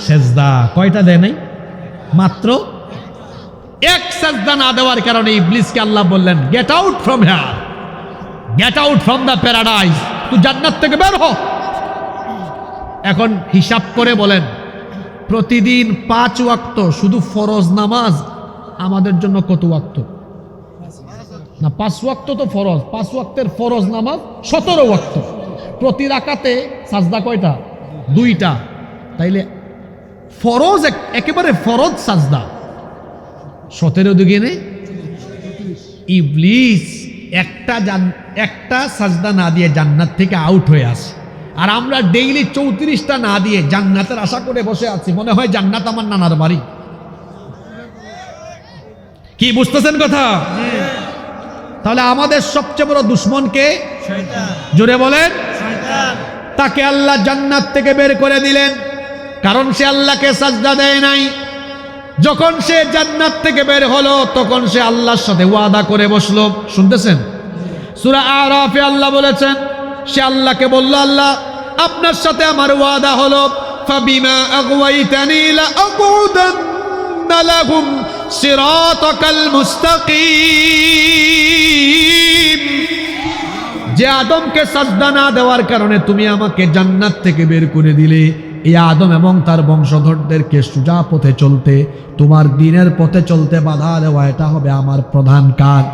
সেজদা কয়টা দেয় নাই? মাত্র এক সেজদা না দেওয়ার কারণে ইবলিসকে আল্লাহ বললেন, get out from here, get out from the paradise, তুই জান্নাত থেকে বের হ। এখন হিসাব করে বলেন, প্রতিদিন 5 ওয়াক্ত শুধু ফরজ নামাজ আমাদের জন্য কত ওয়াক্ত? না 5 ওয়াক্ত তো ফরজ, 5 ওয়াক্তের ফরজ নামাজ 17 ওয়াক্ত। প্রতি রাকাতে সাজদা কয়টা? 2টা। তাইলে ফরজ একেবারে ফরজ সাজদা 17 দুগুণে। ইবলিস একটা সাজদা না দিয়ে জান্নাত থেকে আউট হয়ে আসে, আর আমরা ডেইলি 34টা না দিয়ে জান্নাতের আশা করে বসে আছি, মনে হয় জান্নাত আমার নানার বাড়ি। কি বুঝতেছেন কথা? তাহলে আমাদের সবচেয়ে বড় দুশ্মন কে? শয়তান। জোরে বলেন। শয়তান। তাকে আল্লাহ জান্নাত থেকে বের করে দিলেন, কারণ সে আল্লাহকে সাজদা দেয় নাই। যখন সে জান্নাত থেকে বের হলো, তখন সে আল্লাহর সাথে ওয়াদা করে বসলো। শুনতেছেন? সূরা আরাফে আল্লাহ বলেছেন, সে আল্লাহকে বলল, আল্লাহ আপনার সাথে আমার ওয়াদা হলো, ফাবিমা আগওয়াইতানি লাআকুদান্না লাহুম সিরাতাকাল মুস্তাকিম। যে আদমকে সাজদা না দেওয়ার কারণে তুমি আমাকে জান্নাত থেকে বের করে দিলে, এই আদম এবং তার বংশধরদেরকে সোজা পথে চলতে, তোমার দ্বীনের পথে চলতে বাধা দেওয়া, এটা হবে আমার প্রধান কাজ।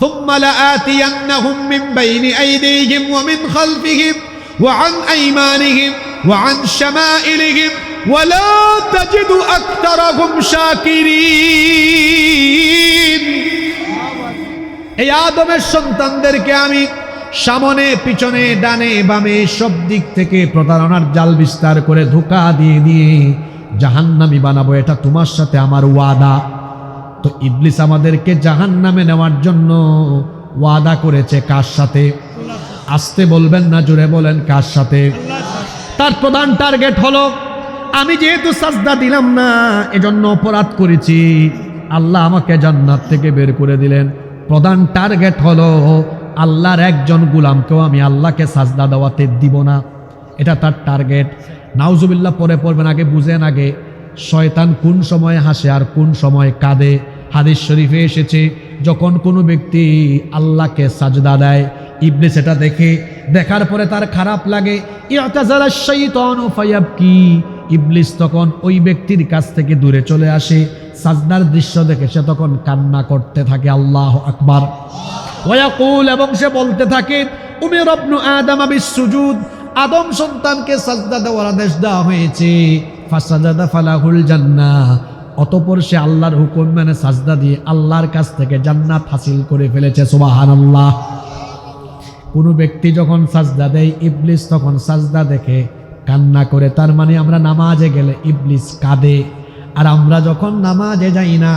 ثم لآتينهم من بين أيديهم ومن خلفهم وعن أيمانهم وعن شمائلهم ولا تجد أكثرهم شاكرين। এই আদমের সন্তানদেরকে আমি সামনে পিছনে ডানে বামে সব দিক থেকে প্রতারণার জাল বিস্তার করে ধোঁকা দিয়ে দিয়ে জাহান্নামী বানাবো, এটা তোমার সাথে আমার ওয়াদা। তো ইবলিস আমাদেরকে জাহান্নামে নেওয়ার জন্য ওয়াদা করেছে কার সাথে? আসতে বলবেন না, জোরে বলেন, কার সাথে? তার প্রধান টার্গেট হলো, আমি যেহেতু সাজদা দিলাম না, এজন্য অপরাধ করেছি, আল্লাহ আমাকে জান্নাত থেকে বের করে দিলেন। প্রধান টার্গেট হলো, আল্লাহর একজন গোলামকেও আমি আল্লাহকে সাজদা দেওয়াতে দিব না, এটা তার টার্গেট। নাউজুবিল্লাহ পরে পড়বেন, আগে বুঝেন আগে শয়তান কোন সময় হাসে আর কোন সময় কাঁদে। হাদিস শরীফে এসেছে, যখন কোনো ব্যক্তি আল্লাহকে সাজদা দেয়, ইবলিস এটা দেখার পরে তার খারাপ লাগে, ইআতাযালা শাইতানু ফায়াবকি, ইবলিস তখন ওই ব্যক্তির কাছ থেকে দূরে চলে আসে। সাজদার দৃশ্য দেখে সে তখন কান্না করতে থাকে, আল্লাহু আকবার। ওয়ায়াকুল, এবং সে বলতে থাকে, উমিরা ইবনু আদম বিসসুজুদ, আদম সন্তানকে সাজদা দেওয়ার আদেশ দেওয়া হয়েছে। ফাসাজাদা ফালাহুল জান্নাহ, অতঃপর সে আল্লাহর হুকুম মেনে সাজদা দিয়ে আল্লাহর কাছ থেকে জান্নাত হাসিল করে ফেলেছে। সুবহানাল্লাহ। কোনো ব্যক্তি যখন সাজদা দেয়, ইবলিস তখন সাজদা দেখে কান্না করে, তার মানে আমরা নামাজে গেলে ইবলিস কাঁদে, আর আমরা যখন নামাজে যাই না,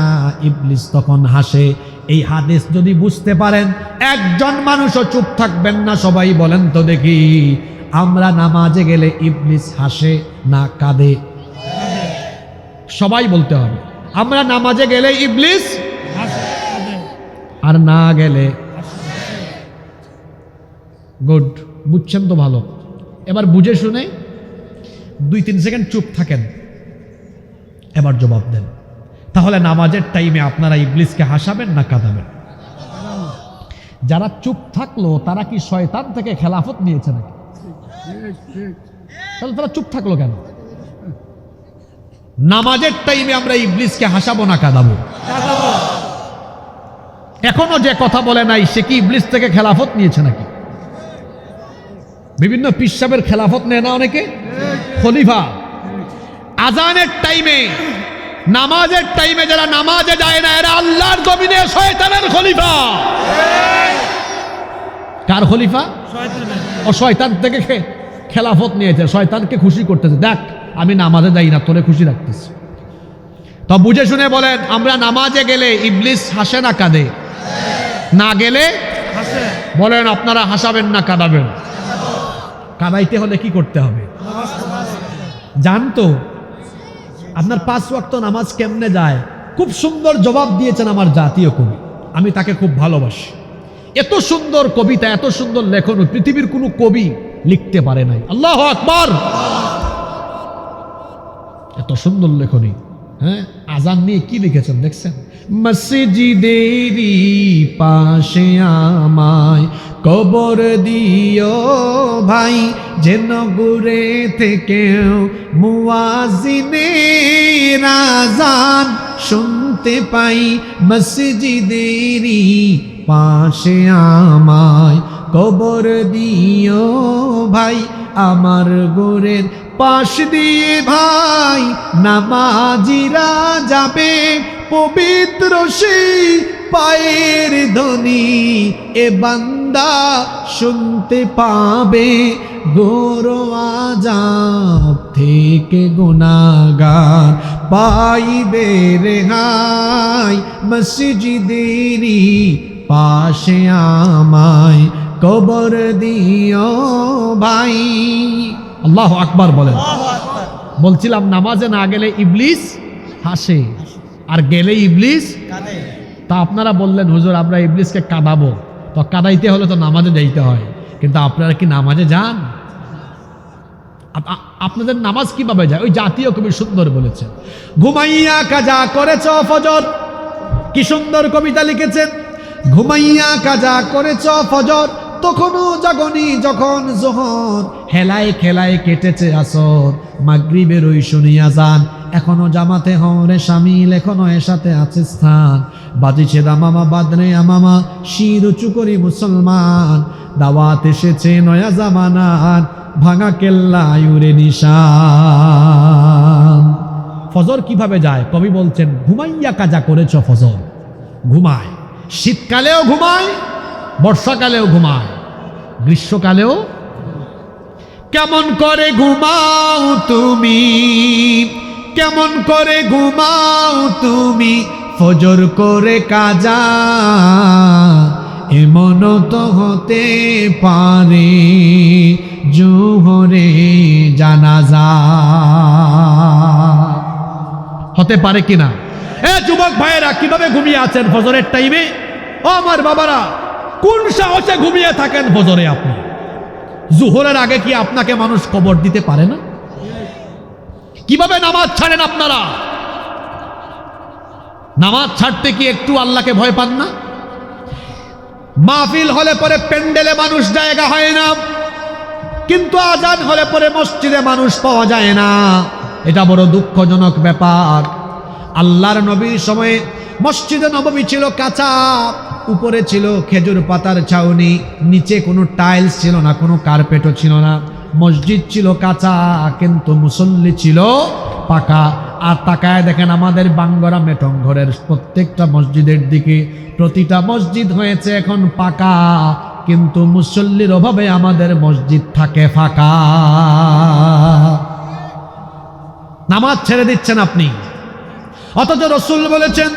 ইবলিস তখন হাসে। এই হাদিস যদি বুঝতে পারেন, একজন মানুষও চুপ থাকবেন না। সবাই বলেন তো দেখি, আমরা নামাজে গেলে ইবলিস হাসে না কাঁদে? সবাই বলতে হবে, আমরা নামাজে গেলে ইবলিস আর না গেলে। গুড, বুঝছেন তো ভালো। এবার বুঝে শুনে 2-3 সেকেন্ড চুপ থাকেন, এবার জবাব দেন। তাহলে নামাজের টাইমে আপনারা ইবলিসকে হাসাবেন না কাঁদাবেন? যারা চুপ থাকলো তারা কি শয়তান থেকে খেলাফত নিয়েছে নাকি? তাহলে তারা চুপ থাকলো কেন? নামাজের টাইমে আমরা ইবলিসকে হাসাবো না কাঁদাবো? এখনো যে কথা বলে নাই, সে কি ইবলিস থেকে খেলাফত নিয়েছে নাকি? বিভিন্ন পীর সাহেবের খেলাফত নেয় না অনেকে, খলিফা। আজানের টাইমে, নামাজের টাইমে যারা নামাজে যায় না, এরা আল্লাহর জমিনে শয়তানের খলিফা। কার খলিফা? ও শয়তান থেকে খেলাফত নিয়েছে, শয়তানকে খুশি করতেছে। দেখ, আমি নামাজে যাই না, তোরে খুশি রাখতেছি। তো বুঝে শুনে বলেন, আমরা নামাজে গেলে ইবলিস হাসে না কাঁদে? না গেলে বলেন, আপনারা হাসাবেন না কাঁদাবেন? কাদাইতে হলে কি করতে হবে? জানতো আপনার 5 ওয়াক্ত নামাজ কেমনে যায়? খুব সুন্দর জবাব দিয়েছেন আমার জাতীয় কবি, আমি তাকে খুব ভালোবাসি। এত সুন্দর কবিতা, এত সুন্দর লেখন পৃথিবীর কোনো কবি লিখতে পারে নাই। আল্লাহু আকবার! এত সুন্দর লেখনী। হ্যাঁ, আজান নিয়ে কি লিখেছেন দেখছেন? মসজিদেরই পাশে আমায় কবর দিও ভাই, যেন ঘুরে থেকেও মুয়াজ্জিনের আযান শুনতে পাই। মসজিদেরই পাশে আমায় কবর দিও ভাই, আমার গোরের পাশ দিয়ে ভাই নামাজিরা যাবে, পবিত্র সেই পায়ের ধ্বনি এ বান্দা শুনতে পাবে। গোরো আযাব থেকে গুনাহগার পাইবে রেহাই, মসজিদেরই পাশে আমায় কবর দিও ভাই। আল্লাহু আকবার বলেন। বলছিলাম নামাজে না গেলে ইবলিস হাসে, আর গেলে ইবলিস কাঁদে। তা আপনারা বললেন হুজুর আমরা ইবলিসকে কাঁদাবো, তো কাঁদাইতে হলে তো নামাজে যাইতে হয়, কিন্তু আপনারা কি নামাজে যান? আপনাদের নামাজ কিভাবে যায়? ওই জাতীয় কবি সুন্দর বলেছেন, ঘুমাইয়া কাজা করেছ ফজর। কি সুন্দর কবিতা লিখেছেন, ঘুমাইয়া কাজা করেছ ফজর, তখনও জাগনি যখন জোহর, হেলায় খেলায় কেটেছে আসর, মাগরিবের ওই শুনি আযান, এখনো জামাতে হরে শামিল, এখনো এর সাথে আছে স্থান, বাজিছে দামামা বাদরে আমামা, শির উঁচু করি মুসলমান, দাওয়াত এসেছে নয়া জামানার, ভাঙা কেল্লা ইউরে নিশান। ফজর কিভাবে যায়? কবি বলছেন ঘুমাইয়া কাজা করেছ ফজর। ঘুমায়, শীতকালেও ঘুমায়, বর্ষাকালেও ঘুমায়, গ্রীষ্মকালেও। কেমন করে ঘুমাও তুমি, কেমন করে ঘুমাও তুমি, ফজর করে কাজা, এমন তো হতে পারে জোহরে জানাজা। হতে পারে কিনা? এ যুবক ভাইয়েরা, কিভাবে ঘুমিয়ে আছেন ফজরের টাইমে? ও আমার বাবারা, কোন সাহসে ঘুমিয়ে থাকেন ফজরে আপনি? জোহরের আগে কি আপনাকে মানুষ কবর দিতে পারে না? কিভাবে নামাজ ছাড়েন আপনারা? নামাজ ছাড়তে কি একটু আল্লাহকে ভয় পান না? মাহফিল হলে পরে প্যান্ডেলে মানুষ জায়গা হয় না, কিন্তু আজান হলে পরে মসজিদে মানুষ পাওয়া যায় না। এটা বড় দুঃখজনক ব্যাপার। আল্লাহর নবীর সময়ে মসজিদে নববী ছিল কাঁচা, উপরে ছিল খেজুর পাতার ছাউনি, নিচে কোনো টাইলস ছিল না, কোনো কার্পেটও ছিল না। মসজিদ ছিল কাঁচা, কিন্তু মুসল্লি ছিল পাকা। আর তাকায় দেখেন আমাদের বাঙ্গরা মেটং ঘরের প্রত্যেকটা মসজিদের দিকে, প্রতিটা মসজিদ হয়েছে এখন পাকা, কিন্তু মুসল্লির অভাবে আমাদের মসজিদ থাকে ফাঁকা। নামাজ ছেড়ে দিচ্ছেন আপনি, অথচ রাসূল বলেছেন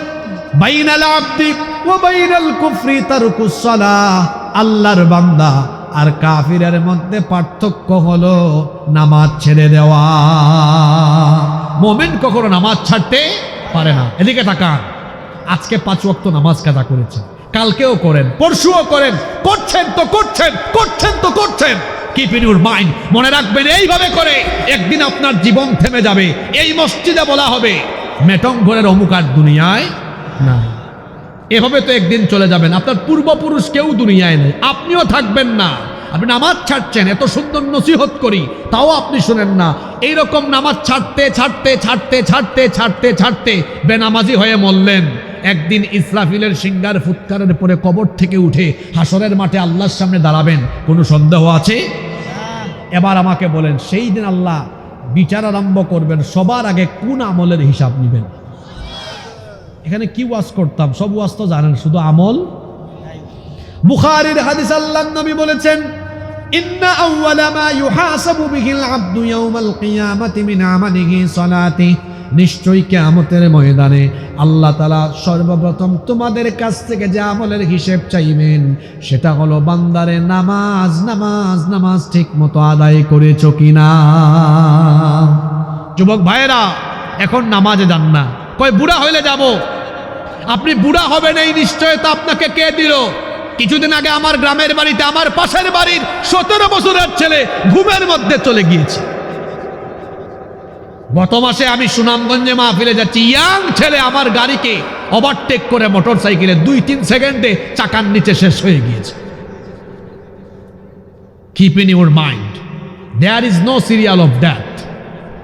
বাইনাল আবদি ওয়া বাইনাল কুফরি তারকুস সালাহ। আল্লাহর বান্দা আর কাফিরের মধ্যে পার্থক্য হলো নামাজ ছেড়ে দেওয়া। মুমিন কখনো নামাজ ছাড়তে পারে না। এদিকে তাকান, আজকে 5 ওয়াক্ত নামাজ কাজা করেছেন, কালকেও করেন, পরশুও করেন, করছেন তো করছেন, করছেন তো করছেন। কিপ ইন ইউর মাইন্ড, মনে রাখবেন এইভাবে করে একদিন আপনার জীবন থেমে যাবে। এই মসজিদে বলা হবে মেটং ঘরের অমুক আর দুনিয়ায় নাই। এভাবে তো একদিন চলে যাবেন, আপনার পূর্বপুরুষ কেউ দুনিয়ায় নেই, আপনিও থাকবেন না। আপনি নামাজ ছাড়ছেন, এত সুন্দর নসিহত করি তাও আপনি শুনেন না। এইরকম নামাজ ছাড়তে ছাড়তে ছাড়তে ছাড়তে ছাড়তে ছাড়তে বেনামাজি হয়ে মরলেন। একদিন ইসরাফিলের সিংহার ফুৎকারের পরে কবর থেকে উঠে হাসরের মাঠে আল্লাহর সামনে দাঁড়াবেন, কোনো সন্দেহ আছে? এবার আমাকে বলেন, সেই দিন আল্লাহ বিচার আরম্ভ করবেন, সবার আগে কোন আমলের হিসাব নেবেন? এখানে কি ওয়াজ করতাম, সব ওয়াজ তো জানেন, শুধু আমল। বুখারীর হাদিস, আল্লাহর নবী বলেছেন ইন্না আউওয়ালা মা ইউহাসাবু বিহিল আবদু ইয়াউমাল কিয়ামাতি মিন আমালিহি সালাতিহি নিশ্চয়ই কিয়ামতের ময়দানে আল্লাহ তাআলা সর্বপ্রথম তোমাদের কাছ থেকে যে আমলের হিসেব চাইবেন সেটা হলো বান্দারে নামাজ নামাজ নামাজ ঠিক মতো আদায় করেছো কিনা। যুবক ভাইয়েরা এখন নামাজে যান না, কয় বুড়া হইলে যাব। আপনি বুড়া হবেন এই নিশ্চয়তা আপনাকে কে দিল? কিছুদিন আগে আমার গ্রামের বাড়িতে আমার পাশের বাড়ির 17 বছরের ছেলে ঘুমের মধ্যে চলে গিয়েছে। গত মাসে আমি সুনামগঞ্জে মাহফিলে যাচ্ছি, ইয়াং ছেলে আমার গাড়িকে ওভারটেক করে মোটর সাইকেলে 2-3 সেকেন্ডে চাকার নিচে শেষ হয়ে গিয়েছে। Keep in your mind, there is no serial of death.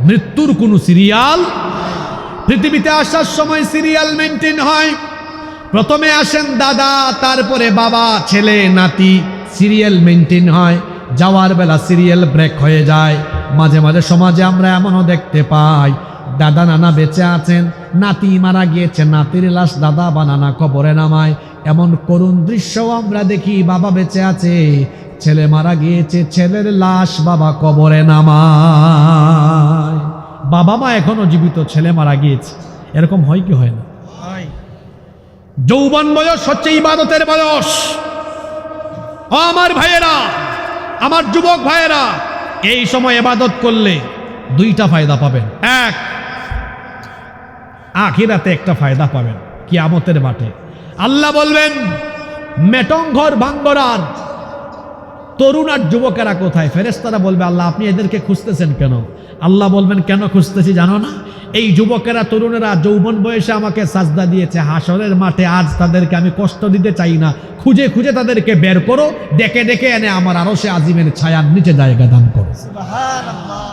মৃত্যুর কোনো সিরিয়াল, পৃথিবীতে আসার সময় সিরিয়াল মেনটেন হয়। প্রথমে আসেন দাদা, তারপরে বাবা, ছেলে, নাতি, সিরিয়াল মেনটেন হয়। যাওয়ার বেলা সিরিয়াল ব্রেক হয়ে যায়। মাঝে মাঝে সমাজে আমরা এমনও দেখতে পাই, দাদা নানা বেঁচে আছেন, নাতি মারা গিয়েছে, নাতির লাশ দাদা বা নানা কবরে নামায়। এমন করুণ দৃশ্যও আমরা দেখি, বাবা বেঁচে আছে, ছেলে মারা গিয়েছে, ছেলের লাশ বাবা কবরে নামায়। বাবা মা এখনো জীবিত, ছেলে মারা গিয়েছে। এরকম হয় কি হয় না? যৌবন বয়স হচ্ছে ইবাদতের বয়স। আমার ভাইয়েরা, আমার যুবক ভাইয়েরা, এই সময় ইবাদত করলে 2টা ফায়দা পাবেন। এক, আখিরাতে একটা ফায়দা পাবেন, কিয়ামতের মাঠে আল্লাহ বলবেন মেটং ঘর ভাঙ্গরার তরুণ আর যুবকেরা কোথায়? ফেরেশতারা বলবে আল্লাহ আপনি এদেরকে খুঁজতেছেন কেন? আল্লাহ বলবেন কেন খুঁজতেছি জানো না? এই যুবকেরা তরুণেরা যৌবন বয়সে আমাকে সাজদা দিয়েছে, হাসরের মাঠে আজ তাদেরকে আমি কষ্ট দিতে চাই না, খুঁজে খুঁজে তাদেরকে বের করো, ডেকে ডেকে এনে আমার আরশে আজিমের ছায়ার নিচে জায়গা দান করো। সুবহানাল্লাহ।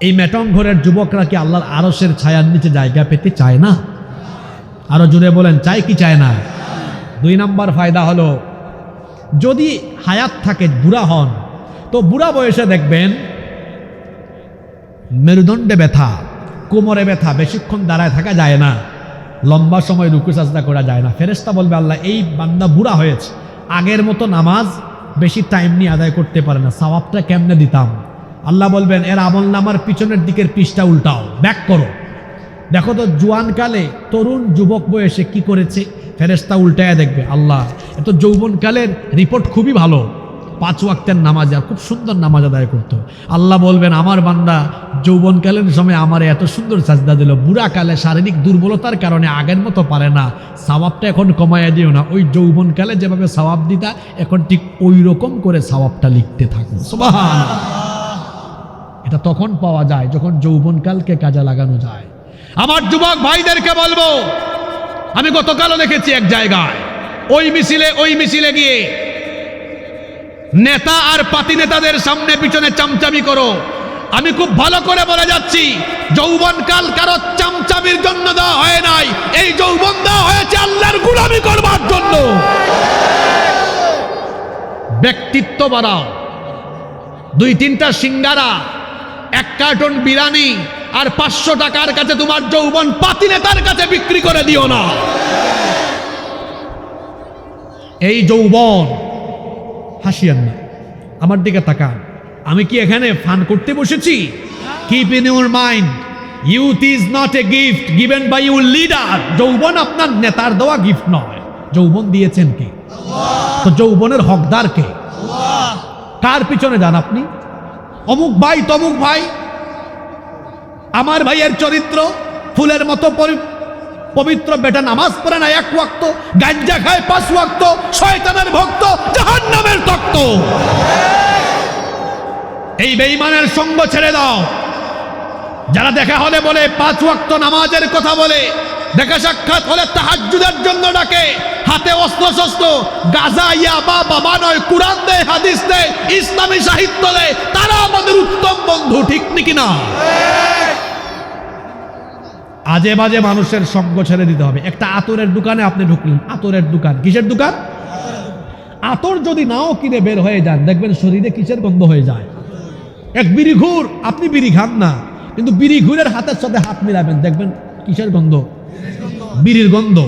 এই মেটং ঘরের যুবকরা কি আল্লাহর আরশের ছায়ার নিচে জায়গা পেতে চায় না? আরো জুড়ে বলেন, চাই কি চায় না? 2 নম্বর ফায়দা হলো, যদি হায়াত থাকে, বুড়া হন, তো বুড়া বয়সে দেখবেন মেরুদণ্ডে ব্যথা, কোমরে ব্যথা, বেশিক্ষণ দাঁড়ায় থাকা যায় না, লম্বা সময় রুকু সাজদা করা যায় না। ফেরেশতা বলবে আল্লাহ এই বান্দা বুড়া হয়েছে, আগের মতো নামাজ বেশি টাইম নিয়ে আদায় করতে পারে না, সওয়াবটা কেমনে দিতাম? আল্লাহ বলবেন এর আমল নামার পিছনের দিকের পৃষ্ঠা উল্টাও, ব্যাক করো, দেখো তো জোয়ানকালে তরুণ যুবক বয়সে কি করেছে। ফেরেশতা উল্টায় দেখবে, আল্লাহ এত যৌবনকালের রিপোর্ট খুবই ভালো, 5 ওয়াক্তের নামাজ আর খুব সুন্দর নামাজ আদায় করতো। আল্লাহ বলবেন আমার বান্দা যৌবনকালের সময় আমার এত সুন্দর সাজদা দিল, বুড়াকালে শারীরিক দুর্বলতার কারণে আগের মতো পারে না, সওয়াবটা এখন কমায়া দিও না, ওই যৌবনকালে যেভাবে সওয়াব দিতা এখন ঠিক ওই রকম করে সওয়াবটা লিখতে থাকো। সুবহানাল্লাহ। এটা তখন পাওয়া যায় যখন যৌবনকালকে কাজে লাগানো যায়। আমার যুবক ভাইদেরকে বলবো, আমি গতকালও দেখেছি এক জায়গায়, ওই মিছিলে গিয়ে নেতা আর পাতি নেতাদের সামনে পিছনে চামচামি করো। আমি খুব ভালো করে বলে যাচ্ছি, যৌবনকাল কারো চামচামির জন্য দেওয়া হয় নাই, এই যৌবন দেওয়া হয়েছে আল্লাহর গোলামি করবার জন্য। ব্যক্তিত্ব বাড়াও, 2-3টা সিঙ্গারা, 1 কার্টন বিরিয়ানি আর 500 টাকার কাছে তোমার যৌবন পাতি নেতার কাছে বিক্রি করে দিও না। এই যৌবন, হাসিয়েন না, আমার দিকে তাকান, আমি কি এখানে ফান করতে বসেছি? Keep in your mind, youth is not a gift given by your leader. যৌবন আপনার নেতার দেওয়া গিফট নয়, যৌবন দিয়েছেন কে? তো যৌবনের হকদার কে? কার পিছনে যান আপনি? অমুক ভাই তমুক ভাই, আমার ভাইয়ের চরিত্র ফুলের মতো পবিত্র, বেটা নামাজ পড়ে না 1 ওয়াক্ত, গাঞ্জা খায় 5 ওয়াক্ত, শয়তানের ভক্ত, জাহান্নামের তক্ত। এই বেঈমানের সঙ্গ ছেড়ে দাও। যারা দেখা হলে বলে 5 ওয়াক্ত নামাজের কথা বলে, দেখা সাক্ষাৎ হলে তাহাজ্জুদের জন্য ডাকে, হাতে অস্ত্র শস্ত্র, গাজা ইয়াবা বাবা নয়, কুরআন দেয়, হাদিস দেয়, ইসলামী সাহিত্য দেয়, তারা আমাদের উত্তম বন্ধু, ঠিক নাকি না? আজে বাজে মানুষের সঙ্গ ছেড়ে দিতে হবে। একটা আতরের দোকানে আপনি ঢুকলেন, আতরের দোকান, কিসের দোকান? আতর যদি নাও কিনে বের হয়ে যান, দেখবেন শরীরে কিসের গন্ধ হয়ে যায়। এক বিড়ি ঘুর, আপনি বিড়ি খান না, কিন্তু বিড়ি ঘুরের হাতের সাথে হাত মিলাবেন, দেখবেন কিসের গন্ধ? বিড়ির গন্ধ।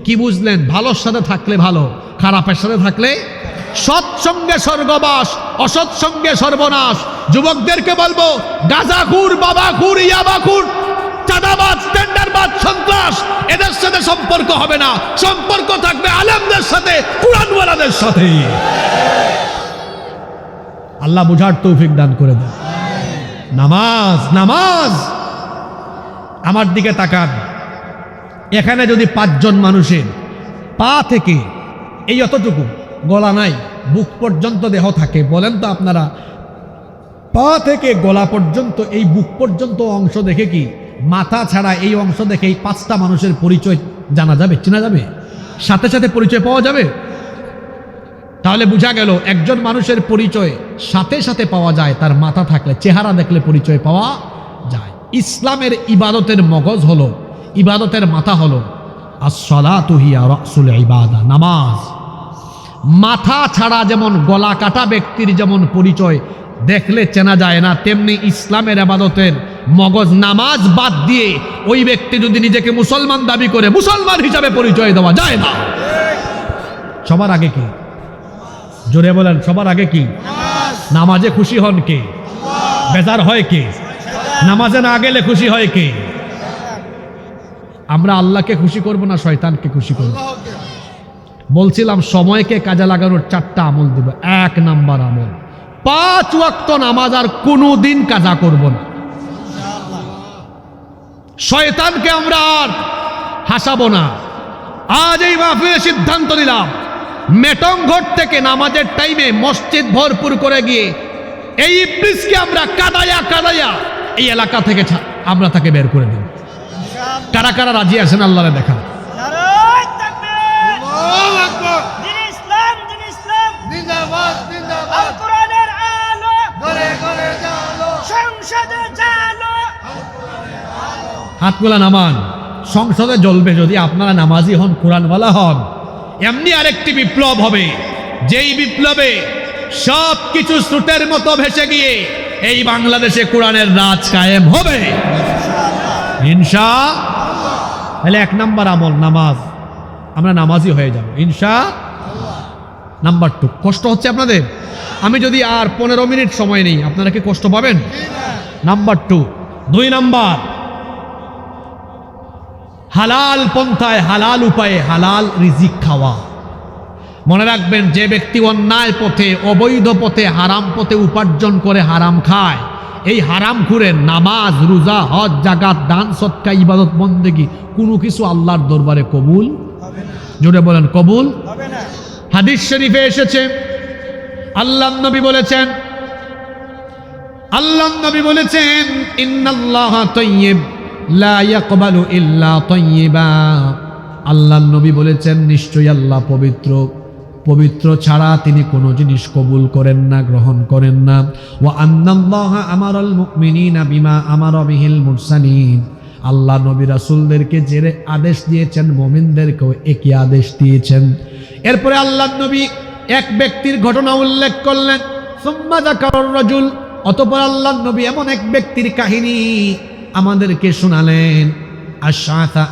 কি বুঝলেন? ভালোর সাথে থাকলে ভালো, খারাপের সাথে থাকলে সৎসঙ্গে স্বর্গবাস, অসৎসঙ্গে সর্বনাশ। যুবকদেরকে বলবো, গাঁজাখুর, বাবাখুর, ইয়াবাখুর, চাঁদাবাজ, টেন্ডারবাজ, সন্ত্রাস এদের সাথে সম্পর্ক হবে না, সম্পর্ক থাকবে আলেমদের সাথে, কুরআনওয়ালাদের সাথে। আল্লাহ বুঝার তৌফিক দান করে দেন। নামাজ, নামাজ। আমার দিকে তাকান, এখানে যদি 5 জন মানুষের পা থেকে এই অতটুকু, গলা নাই, বুক পর্যন্ত দেহ থাকে, বলেন তো আপনারা পা থেকে গলা পর্যন্ত এই বুক পর্যন্ত অংশ দেখে কি মাথা ছাড়া এই অংশ দেখে এই 5টা মানুষের পরিচয় জানা যাবে, চেনা যাবে, সাথে সাথে পরিচয় পাওয়া যাবে? তাহলে বোঝা গেল একজন মানুষের পরিচয় সাথে সাথে পাওয়া যায় তার মাথা থাকলে, চেহারা দেখলে পরিচয় পাওয়া যায়। ইসলামের ইবাদতের মগজ হলো, ইবাদতের মাথা হলো আস-সালাতু হিয়া রাসুল ইবাদা, নামাজ। মাথা ছাড়া যেমন গলা কাটা ব্যক্তির যেমন পরিচয় দেখলে চেনা যায় না, তেমনি ইসলামের ইবাদতের মগজ নামাজ বাদ দিয়ে ওই ব্যক্তি যদি নিজেকে মুসলমান দাবি করে মুসলমান হিসাবে পরিচয় দেওয়া যায় না। সবার আগে কি? জোরে বলেন, সবার আগে কি? নামাজে খুশি হন কে? বেজার হয় কে? নামাজে না গেলে খুশি হয় কে? আমরা আল্লাহকে খুশি করব না শয়তানকে খুশি করব? বলছিলাম সময়কে কাজে লাগানোর 4টা আমল দেব। 1 নাম্বার আমল, 5 ওয়াক্ত নামাজ আর কোনোদিন কাজা করব না। শয়তানকে আমরা আর হাসাবো না। আজ এই মাহফিলে সিদ্ধান্ত নিলাম, মেটংঘর থেকে নামাজের টাইমে মসজিদ ভরপুর করে গিয়ে এই ইবলিসকে আমরা কাদায়া কাদায়া এই এলাকা থেকে আমরা তাকে বের করে দেব। কারা কারা রাজি আছেন আল্লাহরে দেখা? হাতগুলা নামান। সংসদে জ্বলবে যদি আপনারা নামাজি হন, কোরআনওয়ালা হন। এমনি আরেকটি বিপ্লব হবে, যেই বিপ্লবে সব কিছু স্রোতের মতো ভেসে গিয়ে এই বাংলাদেশে কোরআনের রাজ কায়েম হবে ইনশাআল্লাহ। তাহলে 1 নাম্বার আমল নামাজ, আমরা নামাজি হয়ে যাব ইনশাআল্লাহ। নাম্বার 2, কষ্ট হচ্ছে আপনাদের? আমি যদি আর 15 মিনিট সময় নেই, আপনারা কি কষ্ট পাবেন? নাম্বার 2 নাম্বার, হালাল পন্থায়, হালাল উপায়ে হালাল রিজিক খাওয়া। মনে রাখবেন, যে ব্যক্তি অন্যায় পথে, অবৈধ পথে, হারাম পথে উপার্জন করে হারাম খায়, এই হারাম খুরের নামাজ, রোজা, হজ, যাকাত, দান, সদকা, ইবাদত, বন্দেগী কোনো কিছু আল্লাহর দরবারে কবুল হবে না। জোরে বলেন, কবুল হবে না। হাদিস শরীফে এসেছে, আল্লাহর নবী বলেছেন, ইন্নাল্লাহা তাইয়্যিব লা ইয়াকবালু ইল্লা তাইয়্যিবা। আল্লাহর নবী বলেছেন, নিশ্চয়ই আল্লাহ পবিত্র, পবিত্র ছাড়া তিনি কোনো জিনিস কবুল করেন না, গ্রহণ করেন না। ওয়া আন্নাল্লাহা আমারাল মুমিনিনা বিমা আমারা বিহিল মুরসালিন। আল্লাহ নবী রাসূলদেরকে যে আদেশ দিয়েছেন, মুমিনদেরকেও একই আদেশ দিয়েছেন। এরপরে আল্লাহর নবী এক ব্যক্তির ঘটনা উল্লেখ করলেন, সুম্মা যাকারার রাজুল। অতঃপর আল্লাহর নবী এমন এক ব্যক্তির কাহিনী আমাদেরকে শোনালেন, আশআসা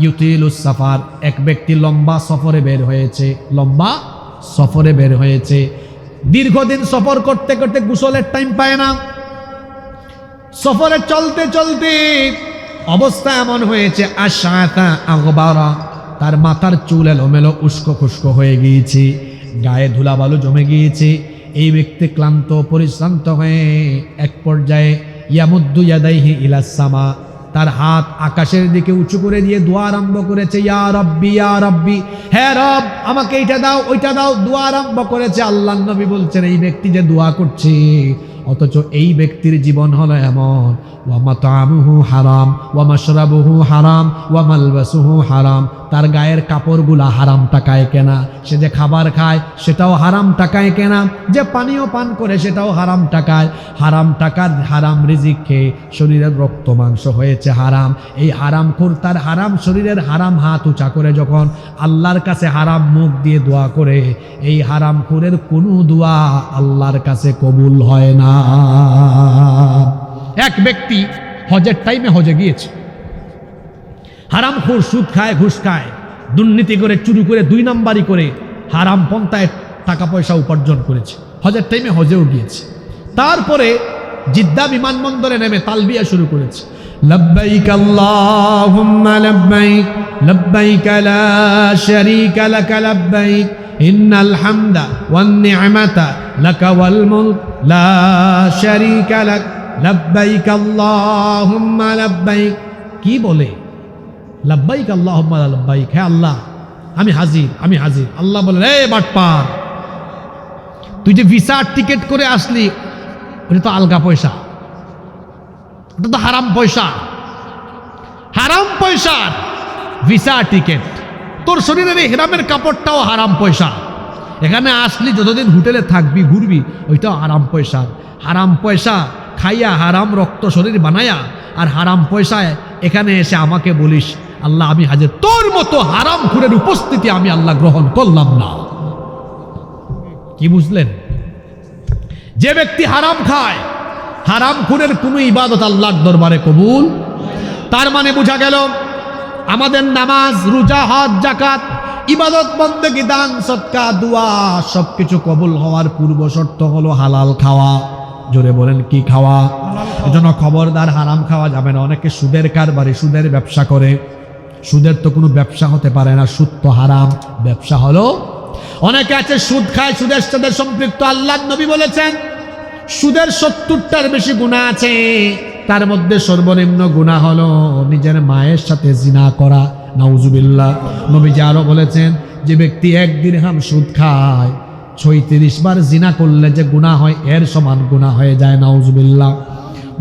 ইউতিলুস সাফার। এক ব্যক্তি লম্বা সফরে বের হয়েছে, লম্বা সফরে বের হয়েছে, দীর্ঘদিন সফর করতে করতে গোসলের টাইম পায় না। সফরে চলতে চলতে অবস্থা এমন হয়েছে, আশআসা আগবারা, তার মাথার চুল এলোমেলো, উস্কো খুস্কো হয়ে গিয়েছে, গায়ে ধুলাবালু জমে গিয়েছে। এই ব্যক্তি ক্লান্ত পরিশ্রান্ত হয়ে এক পর্যায়ে ইয়ামুদ্দু ইয়াদাইহি ইলাস সামা, তার হাত আকাশের দিকে উঁচু করে দিয়ে দোয়া আরম্ভ করেছে, ইয়া রাব্বি ইয়া রাব্বি, হে রব আমাকে এইটা দাও ওইটা দাও, দোয়া আরম্ভ করেছে। আল্লাহর নবী বলছেন, এই ব্যক্তি যে দোয়া করছে, অথচ এই ব্যক্তির জীবন হলো এমন, ওয়া মাতামুহু হারাম ওয়া মাশরাবুহু হারাম ওয়া মালবাসুহু হারাম, তার গায়ের কাপড়গুলা হারাম টাকায় কেনা, সে যে খাবার খায় সেটাও হারাম টাকায় কেনা, যে পানীয় পান করে সেটাও হারাম টাকায়, হারাম টাকার হারাম রিজিক খেয়ে শরীরের রক্ত মাংস হয়েছে হারাম। এই হারামখোর তার হারাম শরীরের হারাম হাত উঁচা করে যখন আল্লাহর কাছে হারাম মুখ দিয়ে দোয়া করে, এই হারামখোরের কোনো দোয়া আল্লাহর কাছে কবুল হয় না। এক ব্যক্তি হজের টাইমে হজে গিয়েছে, হারামখোর, সুদ খায়, ঘুষ খায়, দুর্নীতি করে, চুরি করে, 2 নাম্বারি করে হারাম পন্থায় টাকা পয়সা উপার্জন করেছে, হজের টাইমে হজেও গিয়েছে। তারপরে জিদ্দা বিমানবন্দরে নেমে তালবিয়া শুরু করেছে, লব্বাইক আল্লাহুম্মা লব্বাইক লব্বাইক লা শারীকা লাক লব্বাইক ইন্নাল হামদা ওয়ান নি'মাতা লাকা ওয়াল মুলক লা শারীকা লাক লব্বাইক আল্লাহুম্মা লব্বাইক। কি বলে? লব্বাইক আল্লাহুম্মা লব্বাইক, হে আল্লাহ আমি হাজির, আমি হাজির। আল্লাহ বলে, রে বাটপার, তুই যে ভিসার টিকিট করে আসলি ওটা তো আলগা পয়সা, ওটা তো হারাম পয়সা, হারাম পয়সার ভিসা টিকিট। তোর শরীরের এই হেরামের কাপড়টাও হারাম পয়সা। এখানে আসলি যতদিন হোটেলে থাকবি ঘুরবি ওইটাও হারাম পয়সা। হারাম পয়সা খাইয়া হারাম রক্ত শরীর বানায়া আর হারাম পয়সায় এখানে এসে আমাকে বলিস আল্লাহ আমি হাজির। তোর মতো হারাম খুরের উপস্থিতি আমি আল্লাহ গ্রহণ করলাম না। কি বুঝলেন? যে ব্যক্তি হারাম খায়, হারাম খুরের কোনো ইবাদত আল্লাহর দরবারে কবুল। তার মানে বোঝা গেল আমাদের নামাজ, রোজা, হজ, যাকাত, ইবাদত, বন্দেগী, দান, সদকা, দোয়া সবকিছু কবুল হওয়ার পূর্ব শর্ত হলো হালাল খাওয়া। জোরে বলেন কি খাওয়া? এজন্য খবরদার হারাম খাওয়া যাবে না। অনেকে সুদের কারবারি, সুদের ব্যবসা করে। সুদের তো কোনো ব্যবসা হতে পারে না, সুদ তো হারাম, ব্যবসা হলো। অনেকে আছে সুদ খায়, সুদের সাথে সম্পৃক্ত। আল্লাহর নবী বলেছেন সুদের 70টার বেশি গুনাহ আছে, তার মধ্যে সর্বনিম্ন গুনাহ হলো নিজের মায়ের সাথে জিনা করা। নাউজুবিল্লাহ। নবীজি আরো বলেছেন যে ব্যক্তি 1 দিরহাম সুদ খায় 36 বার জিনা করলে যে গুনাহ হয় এর সমান গুনাহ হয়ে যায়। নাউজুবিল্লাহ।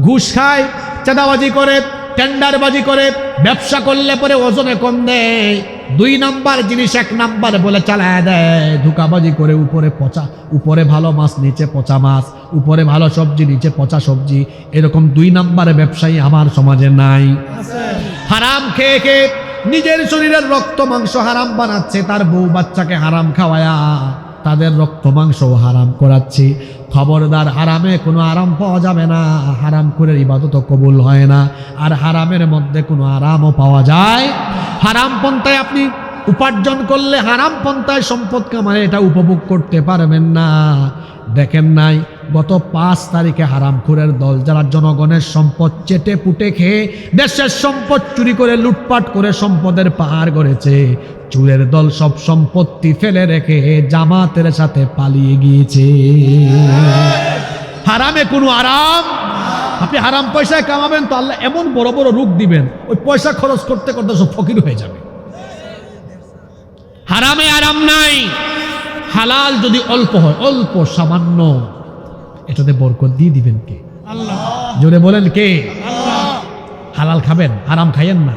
ঘুষ খায়, চাঁদাবাজি করে, টেন্ডারবাজি করে, ব্যবসা করলে পরে ওজনে কম দেয়, 2 নাম্বার জিনিস 1 নাম্বার বলে চালায় দেয়, ধোঁকাবাজি করে উপরে পচা, উপরে ভালো মাছ নিচে পচা মাছ, উপরে ভালো সবজি নিচে পচা সবজি, এরকম 2 নাম্বার ব্যবসায়ী আমার সমাজে নাই। হারাম খেয়ে খেয়ে নিজের শরীরের রক্ত মাংস হারাম বানাচ্ছে, তার বউ বাচ্চাকে হারাম খাওয়ায়া তাদের রক্ত মাংসও হারাম করাচ্ছি। খবরদার, হারামে কোনো আরাম পাওয়া যাবে না, হারাম করে ইবাদতও কবুল হয় না, আর হারামের মধ্যে কোনো আরামও পাওয়া যায়। হারাম পন্থায় আপনি উপার্জন করলে হারাম পন্থায় সম্পদ কামায় এটা উপভোগ করতে পারবেন না। দেখেন নাই গত 5 তারিখে হারামখোরের দল যারা জনগণের সম্পদ চেটে পুটে খেয়ে দেশের সম্পদ চুরি করে লুটপাট করে সম্পদের পাহাড় গড়েছে, চুরের দল সব সম্পত্তি ফেলে রেখে জামাতের সাথে পালিয়ে গিয়েছে। হারামে কোনো আরাম। আপনি হারাম পয়সায় কামাবেন তো আল্লাহ এমন বড় বড় রোগ দিবেন, ওই পয়সা খরচ করতে করতে সব ফকির হয়ে যাবে। হারামে আরাম নাই। হালাল যদি অল্প হয়, অল্প সামান্য, এটাতে বরকত দিয়ে দিবেন কে? আল্লাহ। জোরে বলেন কে? আল্লাহ। হালাল খাবেন, হারাম খাইয়েন না।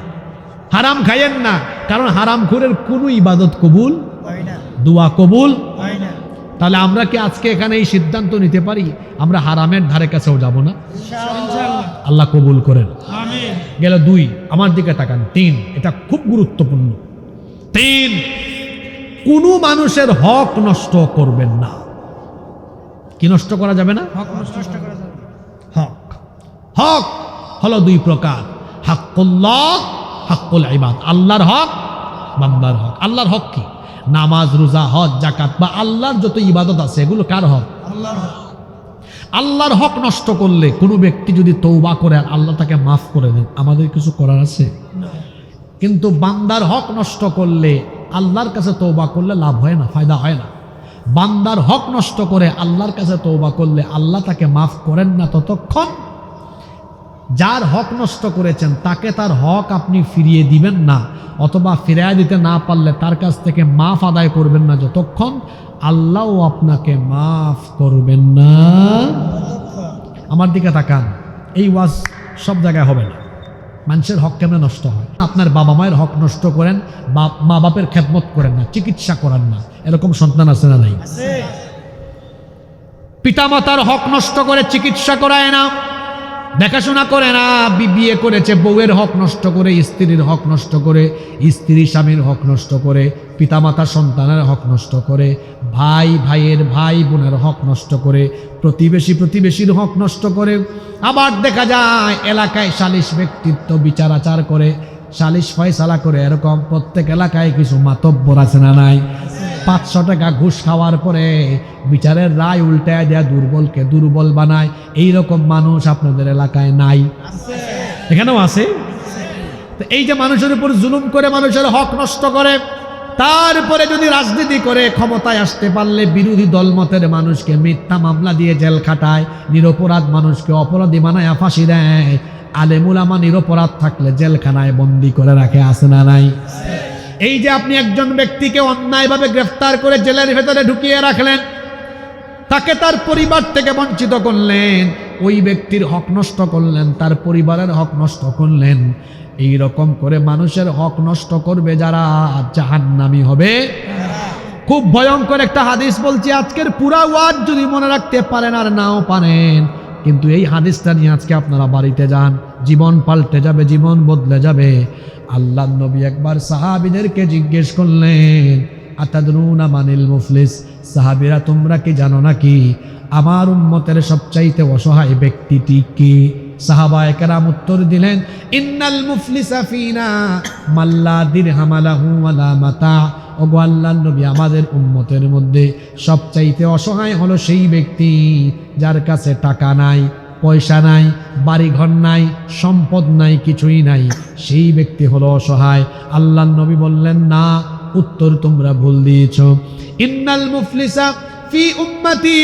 হারাম খাইয়েন না, কারণ হারামখোরের কোনো ইবাদত কবুল হয় না, দোয়া কবুল হয় না। তাহলে আমরা কি আজকে এখানে এই সিদ্ধান্ত নিতে পারি আমরা হারামের ধারে কাছেও যাব না? ইনশাআল্লাহ। আল্লাহ কবুল করেন, আমিন। গেল 2, আমার দিকে তাকান। 3, এটা খুব গুরুত্বপূর্ণ। 3, কোনো মানুষের হক নষ্ট করবেন না। কি নষ্ট করা যাবে না? হক নষ্ট করা যাবে না। হক, হক হলো 2 প্রকার, হাক্কুল্লাহ, হাক্কুল ইবাদ। আল্লাহর হক, বান্দার হক। আল্লাহর হক কি? নামাজ, রোজা, হজ, যাকাত বা আল্লাহর যত ইবাদত আছে এগুলো কার হক? আল্লাহর হক। আল্লাহর হক নষ্ট করলে কোনো ব্যক্তি যদি তওবা করে আর আল্লাহ তাকে মাফ করে দেন, আমাদের কিছু করার আছে? কিন্তু বান্দার হক নষ্ট করলে আল্লাহর কাছে তওবা করলে লাভ হয় না, ফায়দা হয় না। বান্দার হক নষ্ট করে আল্লাহর কাছে তওবা করলে আল্লাহ তাকে মাফ করেন না ততক্ষণ। যার হক নষ্ট করেছেন তাকে তার হক আপনি ফিরিয়ে দিবেন না, অথবা ফিরিয়ে দিতে না পারলে তার কাছ থেকে মাফ আদায় করবেন না যতক্ষণ আল্লাহও আপনাকে মাফ করবেন না। আমার দিকে তাকান। এই ওয়াজ সব জায়গায় হবে না। মানুষের হক কেমন নষ্ট হয়? আপনার বাবা মায়ের হক নষ্ট করেন, মা বাপের খেদমত করেন না, চিকিৎসা করেন না, এরকম সন্তান আছে না নাই? পিতামাতার হক নষ্ট করে চিকিৎসা করায় না, দেখাশোনা করে না, বিয়ে করেছে বউয়ের হক নষ্ট করে, স্ত্রীর হক নষ্ট করে, স্ত্রী স্বামীর হক নষ্ট করে, পিতামাতা সন্তানের হক নষ্ট করে, ভাই ভাইয়ের, ভাই বোনের হক নষ্ট করে, প্রতিবেশী প্রতিবেশীর হক নষ্ট করে। আবার দেখা যায় এলাকায় সালিশ ব্যক্তিত্ব বিচার আচার করে, সালিশ ফয়সালা করে, এরকম প্রত্যেক এলাকায় কিছু মাতব্বর আছে না নাই? 500 টাকা ঘুষ খাওয়ার পরে বিচারের রায় উল্টায় দেয়া দুর্বলকে দুর্বল বানায়, এইরকম মানুষ আপনাদের এলাকায় নাই? এখানেও আছে। তো এই যে মানুষের উপর জুলুম করে, মানুষের হক নষ্ট করে, তারপরে যদি রাজনীতি করে ক্ষমতায় আসতে পারলে বিরোধী দলমতের মানুষকে মিথ্যা মামলা দিয়ে জেল খাটায়, নিরপরাধ মানুষকে অপরাধী বানায় ফাঁসি দেয়, আলেমুল আমা নিরপরাধ থাকলে জেলখানায় বন্দি করে রাখে, আছে না নাই? এই যে আপনি একজন ব্যক্তিকে অন্যায়ভাবে গ্রেফতার করে জেলের ভেতরে ঢুকিয়ে রাখলেন, তাকে তার পরিবার থেকে বঞ্চিত করলেন, ওই ব্যক্তির হক নষ্ট করলেন, তার পরিবারের হক নষ্ট করলেন। এই রকম করে মানুষের হক নষ্ট করবে যারা, জাহান্নামী হবে। খুব ভয়ঙ্কর একটা হাদিস বলছি, আজকের পুরা ওয়াজ যদি মনে রাখতে পারেন আর নাও পারেন, কিন্তু এই হাদিসটা নিয়ে আজকে আপনারা বাড়িতে যান, জীবন পাল্টে যাবে, জীবন বদলে যাবে। আল্লাহর নবী একবার সাহাবীদেরকে জিজ্ঞেস করলেন, আতাদরুনা মানিল মুফলিস, সাহাবীরা তোমরা কি জানো নাকি আমার উম্মতের সবচাইতে অসহায় ব্যক্তিটি কি? সাহাবায়ে কেরাম উত্তর দিলেন, ইন্নাল মুফলিসা ফিনা মাল্লা দিরহাম লাহু ওয়ালা মাতা। ওগো আল্লাহর নবী, আমাদের উম্মতের মধ্যে সবচাইতে অসহায় হলো সেই ব্যক্তি যার কাছে টাকা নাই, পয়সা নাই, বাড়িঘর নাই, সম্পদ নাই, কিছুই নাই, সেই ব্যক্তি হলো অসহায়। আল্লাহর নবী বললেন, না, উত্তর তোমরা ভুল দিয়েছ। ইন্নাল মুফলিসা ফি উম্মতি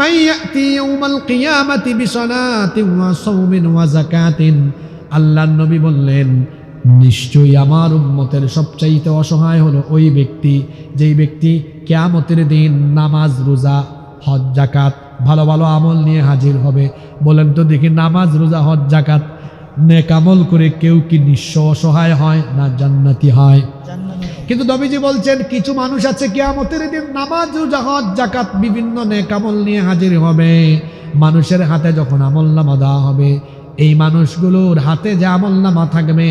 মান ইয়াতি ইয়াউমাল কিয়ামাতি বিসালাতিন ওয়া সাওমিন ওয়া যাকাতিন। আল্লাহর নবী বললেন, নিশ্চয়ই আমার উম্মতের সবচাইতে অসহায় হলো ওই ব্যক্তি যেই ব্যক্তি কিয়ামতের দিন নামাজ, রোজা, হজ, যাকাত, ভালো ভালো আমল নিয়ে হাজির হবে। বলেন তো দেখি, নামাজ, রোজা, হজ, যাকাত, নেক আমল করে কেউ কি নিঃস্ব অসহায় হয় না জান্নাতি হয়? কিন্তু নবীজি বলছেন, কিছু মানুষ আছে কিয়ামতের দিন নামাজ, রোজা, হজ, যাকাত, বিভিন্ন নেক আমল নিয়ে হাজির হবে। মানুষের হাতে যখন আমলনামা দেওয়া হবে, এই মানুষগুলোর হাতে যে আমলনামা থাকবে,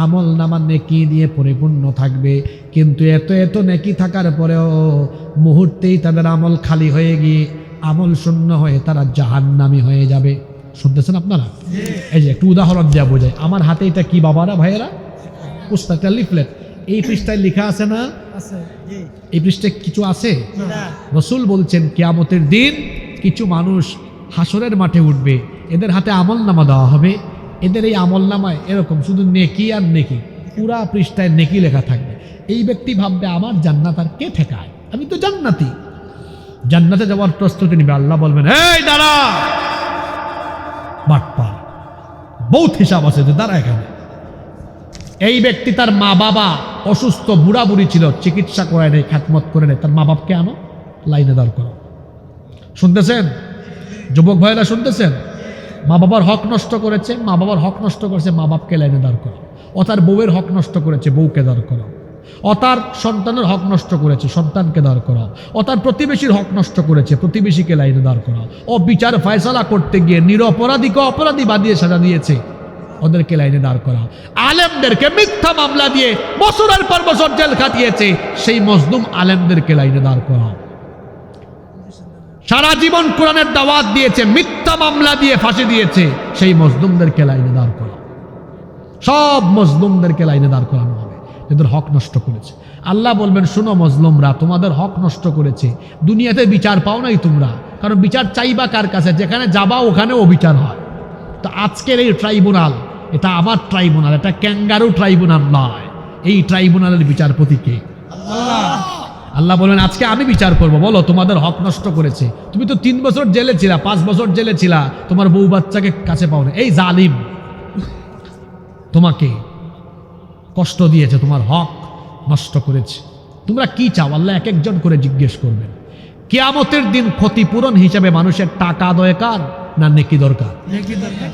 আমলনামা নেকি দিয়ে পরিপূর্ণ থাকবে, কিন্তু এত এত নেকি থাকার পরেও মুহূর্তেই তাদের আমল খালি হয়ে গিয়ে আমল শূন্য হয়ে তারা জাহান্নামী হয়ে যাবে। শুনতেছেন আপনারা? এই যে একটু উদাহরণ দেওয়া বোঝায়। আমার হাতে এটা কি বাবারা, ভাইয়েরা? পুস্তকটা, লিফলেট। এই পৃষ্ঠায় লেখা আছে না? এই পৃষ্ঠায় কিছু আছে? রাসূল বলছেন, কিয়ামতের দিন কিছু মানুষ হাসরের মাঠে উঠবে, এদের হাতে আমলনামা দেওয়া হবে। এদের এই আমলনামায় এরকম শুধু নেকি আর নেকি, পুরা পৃষ্ঠায় নেকি লেখা থাকবে। এই ব্যক্তি ভাববে, আমার জান্নাত আর কে ঠেকায়, আমি তো জান্নাতি। জান্নাতে যাওয়ার প্রস্তুতি নিবে। আল্লাহ বলবেন, এই দাঁড়া, বাটপার, বহুত হিসাব আছে, দাঁড়া এখানে। এই ব্যক্তি, তার মা বাবা অসুস্থ, বুড়া বুড়ি ছিল, চিকিৎসা করে নেই, খ্যাতমত করে নেই, তার মা বাপকে আনো, লাইনে দাঁড় করো। শুনতেছেন যুবক ভাইরা? শুনতেছেন? মা বাবার হক নষ্ট করেছে, মা বাবার হক নষ্ট করেছে, মা বাপকে লাইনে দাঁড় করো। ও তার বউয়ের হক নষ্ট করেছে, বউকে দাঁড় করো। ও তার সন্তানের হক নষ্ট করেছে, সন্তানকে দাঁড় করাও। ও তার প্রতিবেশীর হক নষ্ট করেছে, প্রতিবেশীকে লাইনে দাঁড় করাও। ও বিচার ফয়সালা করতে গিয়ে নিরপরাধীকে অপরাধী বানিয়ে সাজা দিয়েছে, ওদেরকে লাইনে দাঁড় করাও। আলেমদেরকে মিথ্যা মামলা দিয়ে বছরের পর বছর জেল খাটিয়েছে, সেই মজলুম আলেমদেরকে লাইনে দাঁড় করাও। সারা জীবন কোরআনের দাওয়াত দিয়েছে, মিথ্যা মামলা দিয়ে ফাঁসি দিয়েছে, সেই মজলুমদেরকে লাইনে দাঁড় করাও। সব মজলুমদেরকে লাইনে দাঁড় করানো হবে, এদের হক নষ্ট করেছে। আল্লাহ বলবেন, শুনো মজলুমরা, তোমাদের হক নষ্ট করেছে, দুনিয়াতে বিচার পাও নাই তোমরা, কারণ বিচার চাইবা কার কাছে? যেখানে যাবা ওখানে অবিচার হয়। তো আজকের এই ট্রাইব্যুনাল, এটা আমার ট্রাইব্যুনাল, এটা ক্যাঙ্গারু ট্রাইব্যুনাল নয়। এই ট্রাইব্যুনালের বিচারপতি কে? আল্লাহ বলেন, আজকে আমি বিচার করব। বলো, তোমাদের হক নষ্ট করেছে। তুমি তো 3 বছর জেলে ছিলা, 5 বছর জেলে ছিলা, তোমার বউ বাচ্চাকে কাছে পাও না। এই জালিম তোমাকে কষ্ট দিয়েছে, তোমার হক নষ্ট করেছে। তোমরা কি চাও? আল্লাহ এক একজন করে জিজ্ঞেস করবেন। কিয়ামতের দিন ক্ষতিপূরণ হিসাবে মানুষের টাকা দরকার না নেকি দরকার?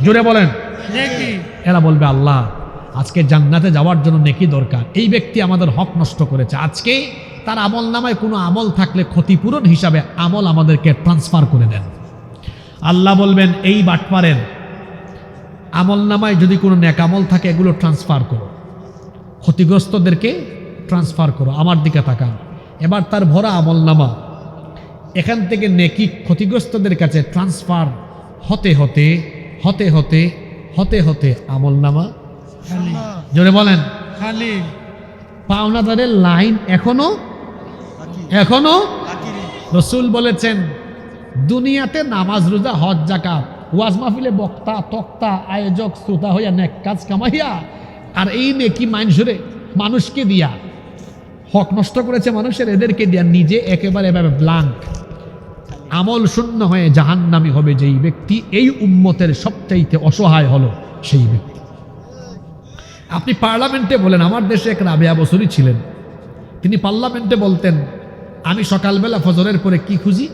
জোরে বলেন। এরা বলবে, আল্লাহ আজকে জান্নাতে যাওয়ার জন্য নেকি দরকার। এই ব্যক্তি আমাদের হক নষ্ট করেছে, আজকে তার আমল নামায় কোনো আমল থাকলে ক্ষতিপূরণ হিসাবে আমল আমাদেরকে ট্রান্সফার করে দেন। আল্লাহ বলবেন, এই বাটপারের আমল নামায় যদি কোনো নেক আমল থাকে, এগুলো ট্রান্সফার করো, ক্ষতিগ্রস্তদেরকে ট্রান্সফার করো। আমার দিকে তাকান। এবার তার ভরা আমল নামা এখান থেকে নেকি ক্ষতিগ্রস্তদের কাছে ট্রান্সফার হতে হতে হতে হতে হতে হতে আমল নামা জোরে বলেন খালি। পাওনাদারের লাইন এখনো রাসূল বলেছেন, দুনিয়াতে নামাজ, রোজা, হজ, যাকাত ওয়াজ মাহফিলে বক্তা তক্তা আয়োজক শ্রোতা হইয়া নেক কাজ কামাইয়া আর এই নেকি মানুষকে দিয়া হক নষ্ট করেছে মানুষের, এদেরকে দিয়া নিজে একেবারে এভাবে ব্লাঙ্ক আমল শূন্য হয়ে জাহান্নামী হবে যেই ব্যক্তি, এই উম্মতের সবচাইতে অসহায় হলো সেই ব্যক্তি। আপনি পার্লামেন্টে বলেন, আমার দেশে এক রাবেয়া বসরি ছিলেন, তিনি পার্লামেন্টে বলতেন, আমি সকালবেলা ফজরের পরে কি খুঁজি?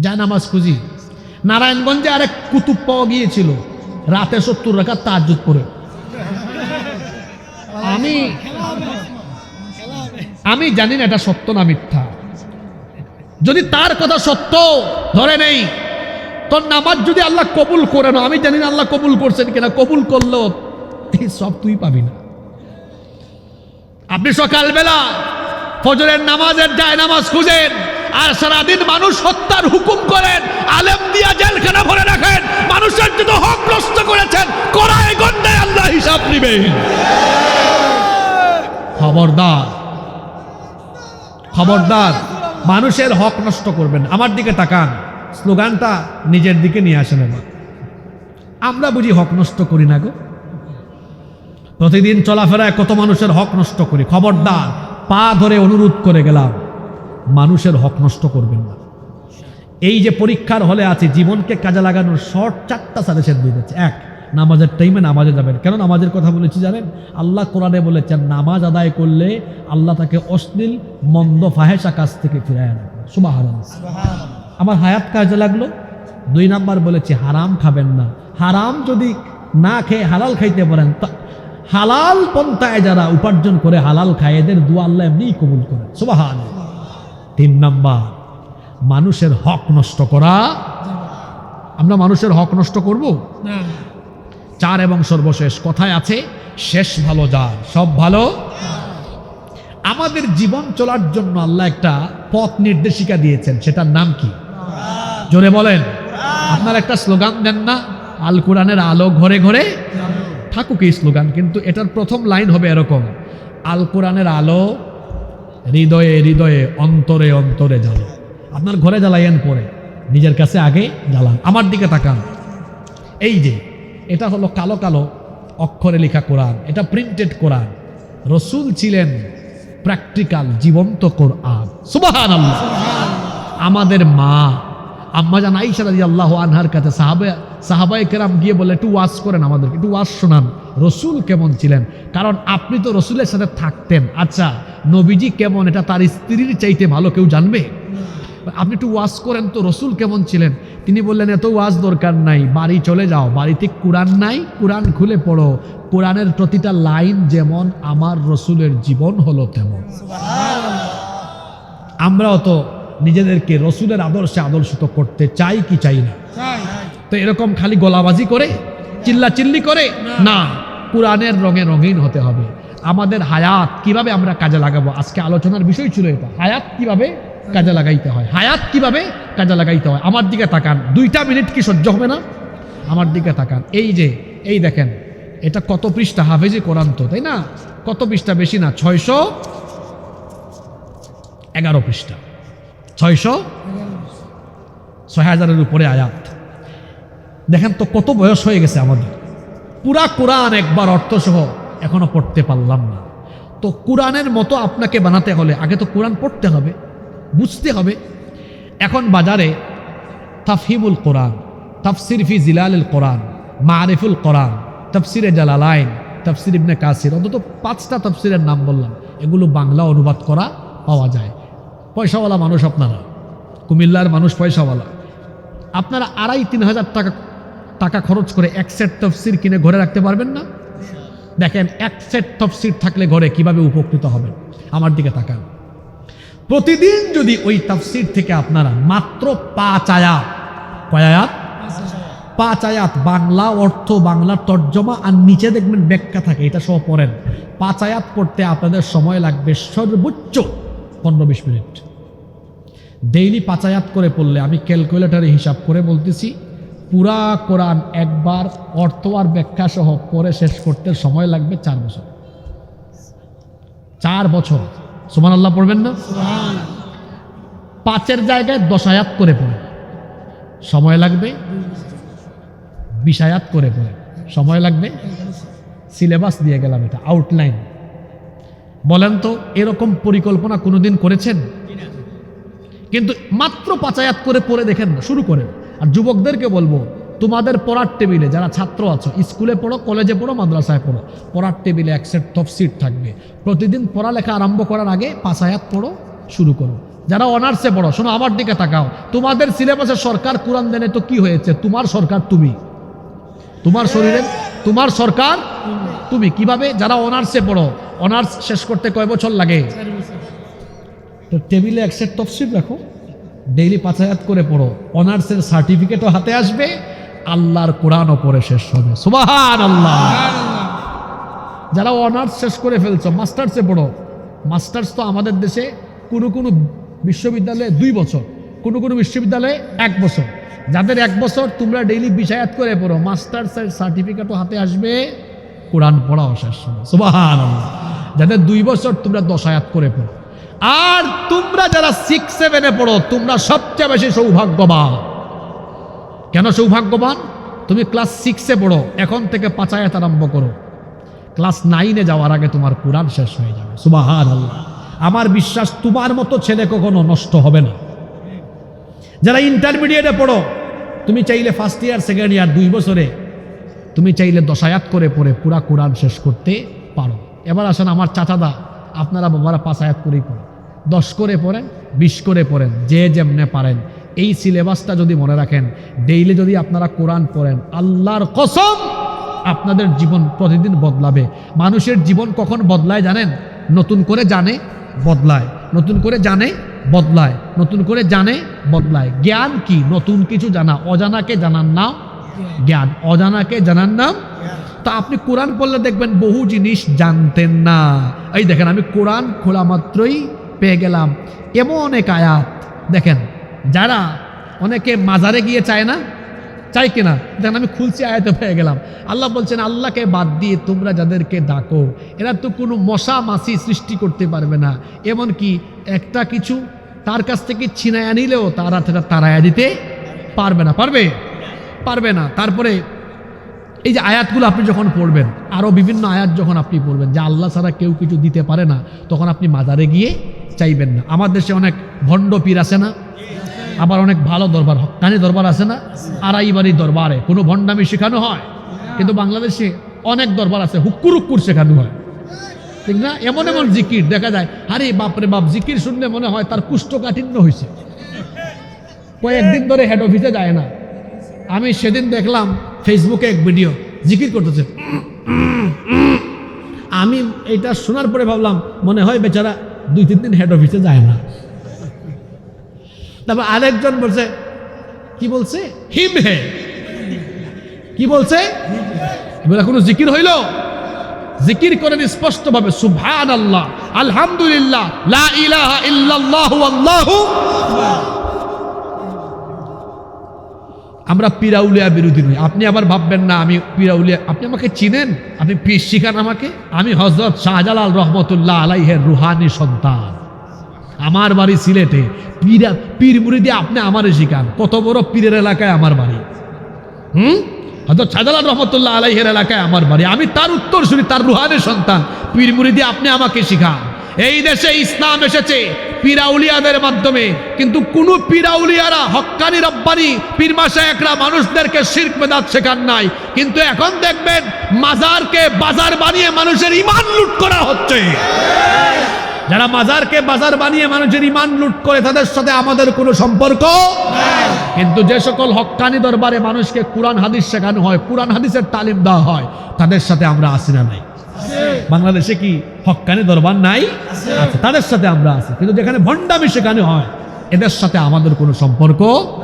জায়নামাজ খুঁজি। নারায়ণগঞ্জে আরেক কুতুব পাওয়া গিয়েছিল রাতে 70 রাকাত তাহাজ্জুদ পড়ে। আমি জানি না এটা সত্য না মিথ্যা, যদি তার কথা সত্য ধরে নেই তোর নামাজ যদি আল্লাহ কবুল করে না, আমি জানি না আল্লাহ কবুল করছেন কিনা, কবুল করলো সব তুই পাবি না। আপনি সকালবেলা ফজরের নামাজের জায়নামাজ খুঁজেন আর সারাদিন মানুষ হত্যার হুকুম করেন, আলেম দিয়া জেলখানা ভরে রাখেন, মানুষের যত হক নষ্ট করেছেন কড়াই গন্ডায় আল্লাহ হিসাব নিবেন। খবরদার, খবরদার, মানুষের হক নষ্ট করবেন। আমার দিকে তাকান, স্লোগানটা নিজের দিকে নিয়ে আসেন। আমরা বুঝি হক নষ্ট করি না গো? প্রতিদিন চলাফেরায় কত মানুষের হক নষ্ট করি। খবরদার, পা ধরে অনুরোধ করে গেলাম, মানুষের হক নষ্ট করবেন না। এই যে পরীক্ষার হলে আছে, জীবনকে কাজে লাগানোর শর্ট 4টা সাজেশন দিয়ে দিচ্ছে। 1, নামাজের টাইমে নামাজে যাবেন। কেন নামাজের কথা বলেছি জানেন? আল্লাহ কোরআনে বলেছেন নামাজ আদায় করলে আল্লাহ তাকে অশ্লীল মন্দ ফাহেসা কাজ থেকে ফিরায় আনবে। সুবহানাল্লাহ। আমার হায়াত কাজে লাগলো। 2 নাম্বার বলেছি হারাম খাবেন না। হারাম যদি না খেয়ে হালাল খাইতে পারেন, হালাল পন্থায় যারা উপার্জন করে হালাল খায় এদের দোয়া আল্লাহ এমনিই কবুল করে। সুবহানাল্লাহ। 3 নাম্বার, মানুষের হক নষ্ট করা। আমরা মানুষের হক নষ্ট করব না। 4 এবং সর্বশেষ, কথায় আছে শেষ ভালো যার, সব ভালো। আমাদের জীবন চলার জন্য আল্লাহ একটা পথ নির্দেশিকা দিয়েছেন, সেটার নাম কি? জোরে বলেন। আপনার একটা স্লোগান দেন না, আল কোরআনের আলো ঘরে ঘরে থাকুক, এই স্লোগান, কিন্তু এটার প্রথম লাইন হবে এরকম, আল কোরআনের আলো হৃদয়ে হৃদয়ে অন্তরে অন্তরে জ্বালো। আপনার ঘরে জ্বালাইয়েন পরে, নিজের কাছে আগে জ্বালান। আমার দিকে তাকান, এই যে এটা হলো কালো কালো অক্ষরে লেখা কোরআন, এটা প্রিন্টেড কোরআন। রসুল ছিলেন প্র্যাকটিক্যাল জীবন্ত কোরআন। সুবহানাল্লাহ। আমাদের মা আম্মা জান আয়েশা রাদিয়াল্লাহু আনহার কাছে সাহাবায়ে কেরাম গিয়ে বলে, একটু ওয়াজ করেন, আমাদেরকে একটু ওয়াজ শোনান, রসুল কেমন ছিলেন। কারণ আপনি তো রসুলের সাথে থাকতেন, আচ্ছা নবীজি কেমন এটা তার স্ত্রীর চাইতে ভালো কেউ জানবে? আপনি একটু ওয়াজ করেন তো রসুল কেমন ছিলেন। তিনি বললেন, এত ওয়াজ দরকার নাই, বাড়ি চলে যাও, বাড়িতে কোরআন নাই, কোরআন খুলে পড়ো, কোরআনের প্রতিটা লাইন যেমন আমার রসুলের জীবন হলো তেমন। আমরাও তো নিজেদেরকে রসুলের আদর্শে আদর্শিত করতে চাই কি চাই না? তো এরকম খালি গলাবাজি করে চিল্লাচিল্লি করে না, কোরআনের রঙে রঙিন হতে হবে। আমাদের হায়াত কিভাবে আমরা কাজে লাগাবো, আজকে আলোচনার বিষয় ছিল এটা, হায়াত কিভাবে কাজে লাগাইতে হয়, হায়াত কিভাবে কাজে লাগাইতে হয়। আমার দিকে তাকান, 2টা মিনিট কি সহ্য হবে না? আমার দিকে তাকান, এই যে এই দেখেন এটা কত পৃষ্ঠা, হাফেজি কোরআন তো, তাই না? কত পৃষ্ঠা? বেশি না, 611 পৃষ্ঠা, 6000-এর উপরে আয়াত। দেখেন তো কত বয়স হয়ে গেছে আমাদের, পুরা কোরআন একবার অর্থসহ এখনো পড়তে পারলাম না। তো কোরআনের মতো আপনাকে বানাতে হলে আগে তো কোরআন পড়তে হবে, বুঝতে হবে। এখন বাজারে তাফহিমুল কোরআন, তাফসির ফি জিলালিল কোরআন, মারিফুল কোরআন, তাফসিরে জালালাইন, তাফসির ইবনে কাসির, অন্তত 5টা তাফসিরের নাম বললাম, এগুলো বাংলা অনুবাদ করা পাওয়া যায়। পয়সাওয়ালা মানুষ আপনারা, কুমিল্লার মানুষ পয়সাওয়ালা, আপনারা 2,500-3 হাজার টাকা খরচ করে 1 সেট তাফসির কিনে ঘরে রাখতে পারবেন না? দেখেন 1 সেট তাফসির থাকলে ঘরে কিভাবে উপকৃত হবেন। আমার দিকে তাকান, প্রতিদিন যদি ওই তাফসির থেকে আপনারা মাত্র 5 আয়াত, কয় আয়াত? 5 আয়াত, বাংলা অর্থ, বাংলা তর্জমা আর নিচে দেখবেন ব্যাখ্যা থাকে, এটা সহ পড়েন। 5 আয়াত পড়তে আপনাদের সময় লাগবে সর্বোচ্চ 15-20 মিনিট। ডেইলি 5 আয়াত করে পড়লে, আমি ক্যালকুলেটরে হিসাব করে বলতেছি, পুরা কোরআন একবার অর্থ আর ব্যাখ্যা সহ পড়ে শেষ করতে সময় লাগবে 4 বছর। 4 বছর। সুবহানাল্লাহ পড়বেন না? 5-এর জায়গায় 10 আয়াত করে পড়েন, সময় লাগবে 20 আয়াত করে পড়ে, সময় লাগবে। সিলেবাস দিয়ে গেলাম, এটা আউটলাইন। বলেন তো এরকম পরিকল্পনা কোনোদিন করেছেন? কিন্তু মাত্র 5 আয়াত করে পড়ে দেখেন না, শুরু করেন। আর যুবকদেরকে বলবো, তোমাদের পড়ার টেবিলে যারা ছাত্র আছো, স্কুলে পড়ো, কলেজে পড়ো, মাদ্রাসায় পড়ো, পড়ার টেবিলে এক সেট তফসির থাকবে। প্রতিদিন পড়ালেখা আরম্ভ করার আগে 5 আয়াত পড়ো, শুরু করো। যারা অনার্সে পড়ো, শোনো আমার দিকে তাকাও, তোমাদের সিলেবাসে সরকার কোরআন দেনে তো কি হয়েছে? তোমার সরকার তুমি, তোমার শরীরে তোমার সরকার তুমি। কিভাবে? যারা অনার্সে পড়ো, অনার্স শেষ করতে কয় বছর লাগে? তো টেবিলে এক সেট তফসির রাখো, ডেইলি 5 আয়াত করে পড়ো, অনার্সের সার্টিফিকেটও হাতে আসবে, আল্লাহর কোরআনও পড়ে শেষ হবে। সুবহানাল্লাহ। যারা অনার্স শেষ করে ফেলছো, মাস্টার্সে পড়ো। মাস্টার্স তো আমাদের দেশে কোনো কোনো বিশ্ববিদ্যালয়ে 2 বছর, কোনো কোনো বিশ্ববিদ্যালয়ে 1 বছর। যাদের 1 বছর, তোমরা ডেইলি 20 আয়াত করে পড়ো, মাস্টার্সের সার্টিফিকেটও হাতে আসবে, কোরআন পড়াও শেষ হবে। সুবহানাল্লাহ। যাদের 2 বছর, তোমরা 10 আয়াত করে পড়ো। আর তোমরা যারা 6-7-এ পড়ো, তোমরা সবচেয়ে বেশি সৌভাগ্যবান। কেন সৌভাগ্যবান? তুমি ক্লাস 6-এ পড়ো, এখন থেকে 5 আয়াত আরম্ভ করো, ক্লাস 9-এ যাওয়ার আগে তোমার কোরআন শেষ হয়ে যাবে। সুবহানাল্লাহ। আমার বিশ্বাস তোমার মতো ছেলে কখনো নষ্ট হবে না। যারা ইন্টারমিডিয়েটে পড়ো, তুমি চাইলে ফার্স্ট ইয়ার, সেকেন্ড ইয়ার, 2 বছরে তুমি চাইলে 10 আয়াত করে পড়ে পুরা কোরআন শেষ করতে পারো। এবার আসেন আমার চাচাদা, আপনারা বাবারা 5 আয়াত করেই পড়েন, 10 করে পড়েন, 20 করে পড়েন, যে যেমনে পারেন। এই সিলেবাসটা যদি মনে রাখেন, ডেইলি যদি আপনারা কোরআন পড়েন, আল্লাহর কসম আপনাদের জীবন প্রতিদিন বদলাবে। মানুষের জীবন কখন বদলায় জানেন? নতুন করে জানে, বদলায়, নতুন করে জানে, বদলায়, নতুন করে জানে, বদলায়। জ্ঞান কি? নতুন কিছু জানা। অজানাকে জানার নাম জ্ঞান, অজানাকে জানার নাম। তা আপনি কোরআন পড়লে দেখবেন বহু জিনিস জানতেন না। এই দেখেন, আমি কোরআন খোলা মাত্রই পেয়ে গেলাম এমন এক আয়াত। দেখেন, যারা অনেকে মাজারে গিয়ে চায় না, চাই কিনা? দেখেন আমি খুলছি, আয়াতে পেয়ে গেলাম। আল্লাহ বলছেন, আল্লাহকে বাদ দিয়ে তোমরা যাদেরকে ডাকো, এরা তো কোনো মশা মাছি সৃষ্টি করতে পারবে না, এমনকি একটা কিছু তার কাছ থেকে ছিনায় আনিলেও তারা তাড়াইয়া দিতে পারবে না। পারবে? পারবে না। তারপরে এই যে আয়াতগুলো আপনি যখন পড়বেন, আরও বিভিন্ন আয়াত যখন আপনি পড়বেন যে আল্লাহ ছাড়া কেউ কিছু দিতে পারে না, তখন আপনি মাজারে গিয়ে চাইবেন না। আমার দেশে অনেক ভণ্ড পীর আছে না, আবার অনেক ভালো দরবার, হক্কানি দরবার আছে না, আড়াইবাড়ি দরবারে কোনো ভণ্ডামি শেখানো হয়। কিন্তু বাংলাদেশে অনেক দরবার আছে হুক্কুর হুক্কুর শেখানো হয়, ঠিক না? এমন এমন জিকির দেখা যায়, আরে বাপরে বাপ, জিকির শুনলে মনে হয় তার কুষ্ঠকাঠিন্য হয়েছে, কয়েকদিন ধরে হেড অফিসে যায় না। আমি সেদিন দেখলাম ফেসবুকে এক ভিডিও, জিকির করতেছে। আমি এটা শোনার পরে ভাবলাম, মনে হয় বেচারা 2-3 দিন হেড অফিসে যায় না। তারপর আরেকজন বলছে, কি বলছে? হিম হে। কি বলছে? এবার কোনো জিকির হইল? জিকির করেন স্পষ্টভাবে, সুবহানাল্লাহ, আলহামদুলিল্লাহ, লা ইলাহা ইল্লাল্লাহু আল্লাহু। আমরা পিরাউলিয়া বিরোধী নই। আপনি আবার ভাববেন না আমি পিরাউলিয়া, আপনি আমাকে চিনেন, আপনি পীর শিখান আমাকে। আমি হযরত শাহজালাল রহমতুল্লাহ আলাইহির রুহানি সন্তান, আমার বাড়ি সিলেটে। পীর মুরিদি আপনি আমারে শিখান, কত বড় পীরের এলাকায় আমার বাড়ি। হযরত শাহজালাল রহমতুল্লাহ আলাইহির এলাকায় আমার বাড়ি, আমি তার উত্তরসূরি, তার রুহানি সন্তান। পীর মুরিদি আপনি আমাকে শিখান। এই দেশে ইসলাম এসেছে পীরাউলিয়াদের মাধ্যমে, কিন্তু কোন পীরাউলিয়ারা, হক্কানি রব্বানি পীর মাশায়েখরা মানুষদেরকে শিরক বিদআত শেখান নাই। কিন্তু এখন দেখবেন মাজারকে বাজার বানিয়ে মানুষের ঈমান লুট করা হচ্ছে। যারা মাজারকে বাজার বানিয়ে মানুষের ঈমান লুট করে, তাদের সাথে আমাদের কোনো সম্পর্ক নাই। কিন্তু যে সকল হক্কানি দরবারে মানুষকে কোরআন হাদিস শেখানো হয়, কোরআন হাদিসের তালিম দেওয়া হয়, তাদের সাথে আমরা আছি না নাই? বাংলাদেশে কি হক্কানি দরবার নাই? আছে, তাদের সাথে আমরা আছি। কিন্তু যেখানে ভণ্ডামি শেখানো হয়, এদের সাথে আমাদের কোনো সম্পর্ক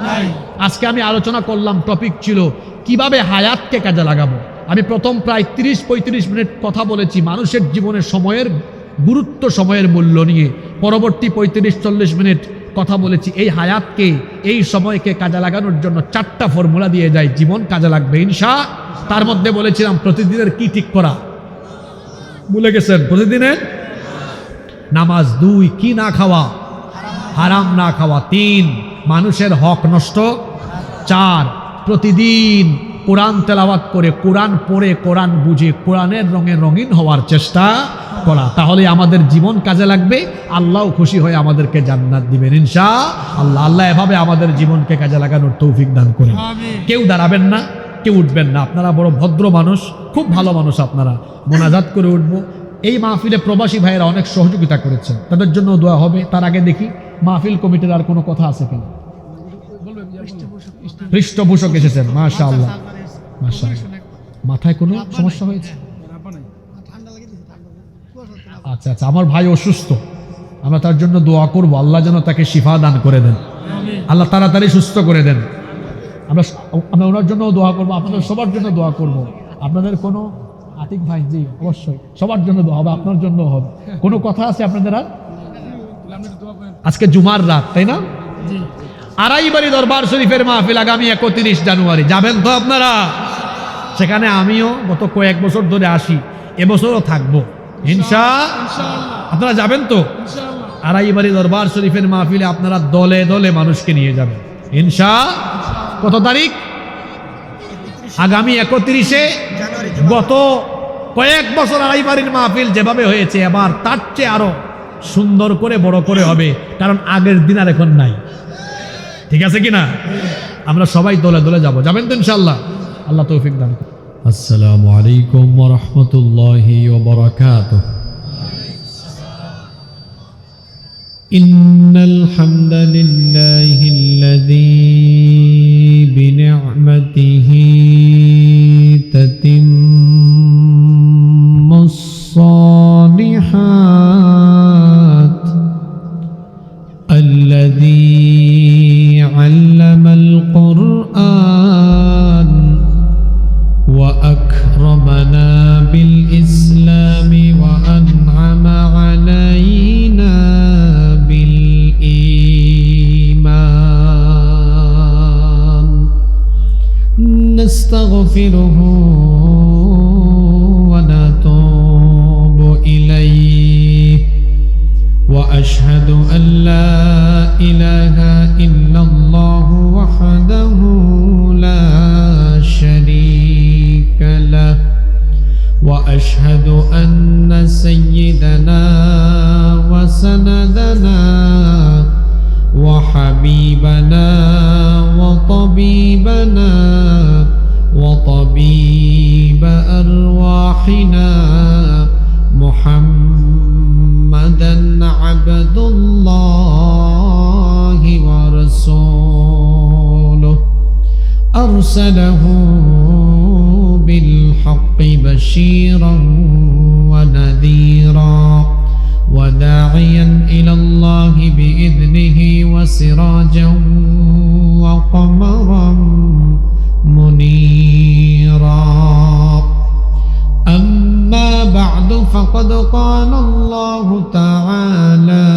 নাই। আজকে আমি আলোচনা করলাম, টপিক ছিল কিভাবে হায়াতকে কাজে লাগাবো। আমি প্রথম প্রায় 30-35 মিনিট কথা বলেছি মানুষের জীবনে সময়ের গুরুত্ব, সময়ের মূল্য নিয়ে। পরবর্তী 35-40 মিনিট কথা বলেছি এই হায়াতকে, এই সময়কে কাজে লাগানোর জন্য 4টা ফর্মুলা দিয়ে যায়, জীবন কাজে লাগবে ইনশাআল্লাহ। তার মধ্যে বলেছিলাম প্রতিদিনের কি ঠিক করা, ভুলে গেছেন? প্রতিদিনের নামাজ, 2 কি না খাওয়া, হারাম না খাওয়া, 3 মানুষের হক নষ্ট 4, প্রতিদিন কোরআন তেলাওয়াত করে, কোরআন পড়ে, কোরআন বুঝে, কোরআনের রঙে রঙিন হওয়ার চেষ্টা করা। তাহলে আমাদের জীবন কাজে লাগবে, আল্লাহ খুশি হয়ে আমাদেরকে জান্নাত দিবেন ইনশাআল্লাহ। আল্লাহ এভাবে আমাদের জীবনকে কাজে লাগানোর তৌফিক দান করেন। কেউ দাঁড়াবেন না, কেউ উঠবেন না, আপনারা বড় ভদ্র মানুষ, খুব ভালো মানুষ, আপনারা মোনাজাত করে উঠবো। এই মাহফিলে প্রবাসী ভাইয়েরা অনেক সহযোগিতা করেছেন, তাদের জন্য দোয়া হবে। তার আগে দেখি মাহফিল কমিটির আর কোনো কথা আছে কিনা। পৃষ্ঠপোষক এসেছেন, মাশাআল্লাহ মাশাআল্লাহ। মাথায় কোনো সমস্যা হয়েছে? আচ্ছা আচ্ছা, আমার ভাই অসুস্থ, আমরা তার জন্য দোয়া করব, আল্লাহ যেন তাকে শিফা দান করে দেন, আল্লাহ তাড়াতাড়ি সুস্থ করে দেন। আমরা ওনার জন্য দোয়া করব, আপনাদের সবার জন্য দোয়া করব। আপনাদের কোনো আতিক ভাই, জি অবশ্যই সবার জন্য দোয়া হবে, আপনার জন্য হবে। কোনো কথা আছে আপনাদের? আর আজকে জুমার রাত, তাই না? আড়াইবাড়ি দরবার শরীফের মাহফিল আগামী 31 জানুয়ারি, যাবেন তো আপনারা? সেখানে আমিও গত কয়েক বছর ধরে আসি, এবছরও থাকবো ইনশাআল্লাহ। আপনারা যাবেন তো? আড়াইবাড়ি দরবার শরীফের মাহফিলে আপনারা দলে দলে মানুষকে নিয়ে যাবেন ইনশাআল্লাহ। কত তারিখ? আগামী 31 গত কয়েক বছর আড়াইবাড়ির মাহফিল যেভাবে হয়েছে, এবার তার চেয়ে আরো সুন্দর করে, বড় করে হবে, কারণ আগের দিন আর এখন নাই। ঠিক আছে কিনা? আমরা সবাই দলে দলে যাব, যাবেন তো ইনশাআল্লাহ? আল্লাহ তৌফিক দান করুন। আসসালামু আলাইকুম ওয়া রাহমাতুল্লাহি ওয়া বারাকাতুহু। ইন্নাল হামদালিল্লাহিল্লাযী বিনি'মাতিহি তাতিম্মুস সালিহাত আল্লাযী আল্লামাল কুরআন ওয়া আকরামানা বিল ইসলামি ওয়া আন'আমা আলাইনা বিল ঈমান। নাস্তাগফিরুহু ওয়া নাতুবু ইলাইহি ওয়া আশহাদু আন লা ইলাহা ইল্লাল্লাহু ওয়াহদাহু লা শারীকা লাহু ওয়া আশহাদু আন্না সাইয়্যিদানা ওয়া সানাদানা ওয়া হাবিবানা ওয়া তাবিবানা ওয়া তাবিব আরওয়াহিনা মুহাম্মাদান আবদুল্লাহি ওয়া রাসূলুহু আরসালাহু বিল হাক্কি বাশীরান ওয়া নাযীরা ওয়া দাঈয়ান ইলাল্লাহি বিইذনিহি ওয়া সিরাজান ওয়া কমারান মুনীরা। أما بعد فقد قال الله تعالى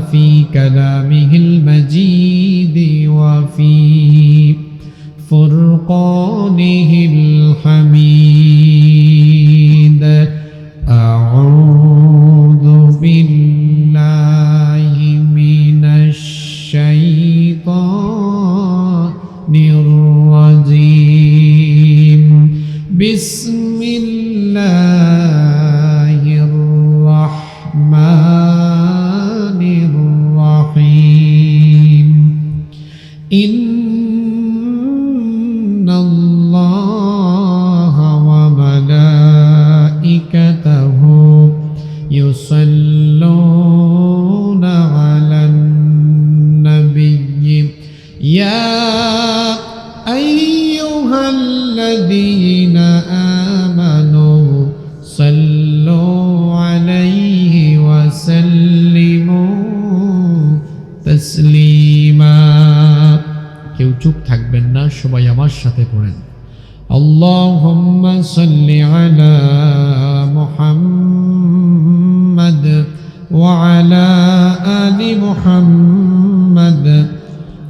في كلامه المجيد وفي فرقانه الحميد. أعوذ بالله من الشيطان الرجيم. بسم الله الرحمن الرحيم. إن الله وملائكته يصلون على النبي يا أيها الذين آمنوا صلوا عليه وسلموا تسليما. কেউ চুপ থাকবেন না, সবাই আমার সাথে পড়েন। আল্লাহুম্মা সাল্লি আলা মুহাম্মাদ ওয়া আলা আলি মুহাম্মাদ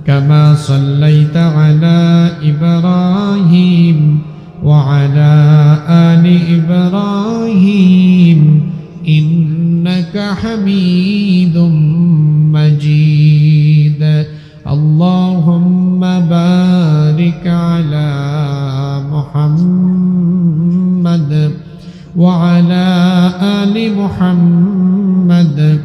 কামা সাল্লাইতা আলা ইব্রাহিম ওয়া আলা আলি ইব্রাহিম ইন্নাকা হামিদুম মাজিদ. اللهم بارك وعلى آل محمد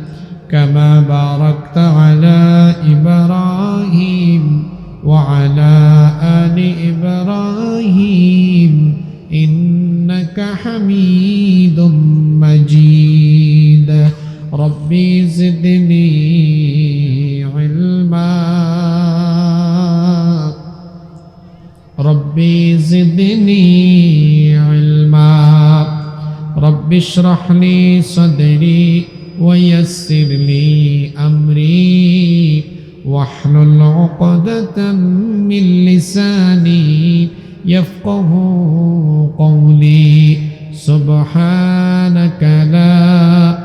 كما باركت على إبراهيم وعلى آل إبراهيم إنك حميد مجيد ربي زدني علما ربي زدني علما رب اشرح لي صدري ويسر لي أمري واحلل عقدة من لساني يفقه قولي سبحانك لا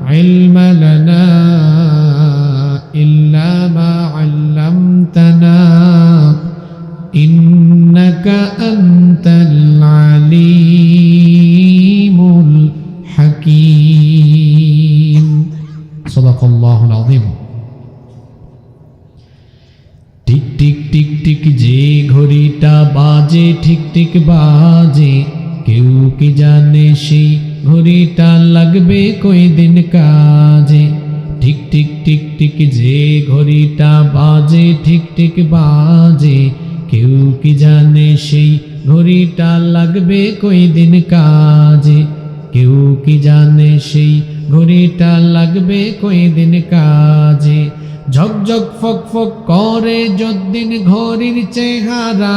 علم لنا إلا ما علمتنا إنك أنت العليم الحكيم صدق الله العظيم টিক টিক টিক টিক যে ঘড়িটা বাজে ঠিক ঠিক বাজে কেউ কি জানে সেই ঘড়িটা লাগবে কই দিন কাজে ঠিক ঠিক টিক টিক যে ঘড়িটা বাজে ঠিক ঠিক বাজে কেউ কি জানে সেই ঘড়িটা লাগবে কই দিন কাজে কেউ কি জানে সেই ঘড়িটা লাগবে কই দিন কাজে ঝকঝক ফক ফক করে যদ্দিন ঘড়ির চেহারা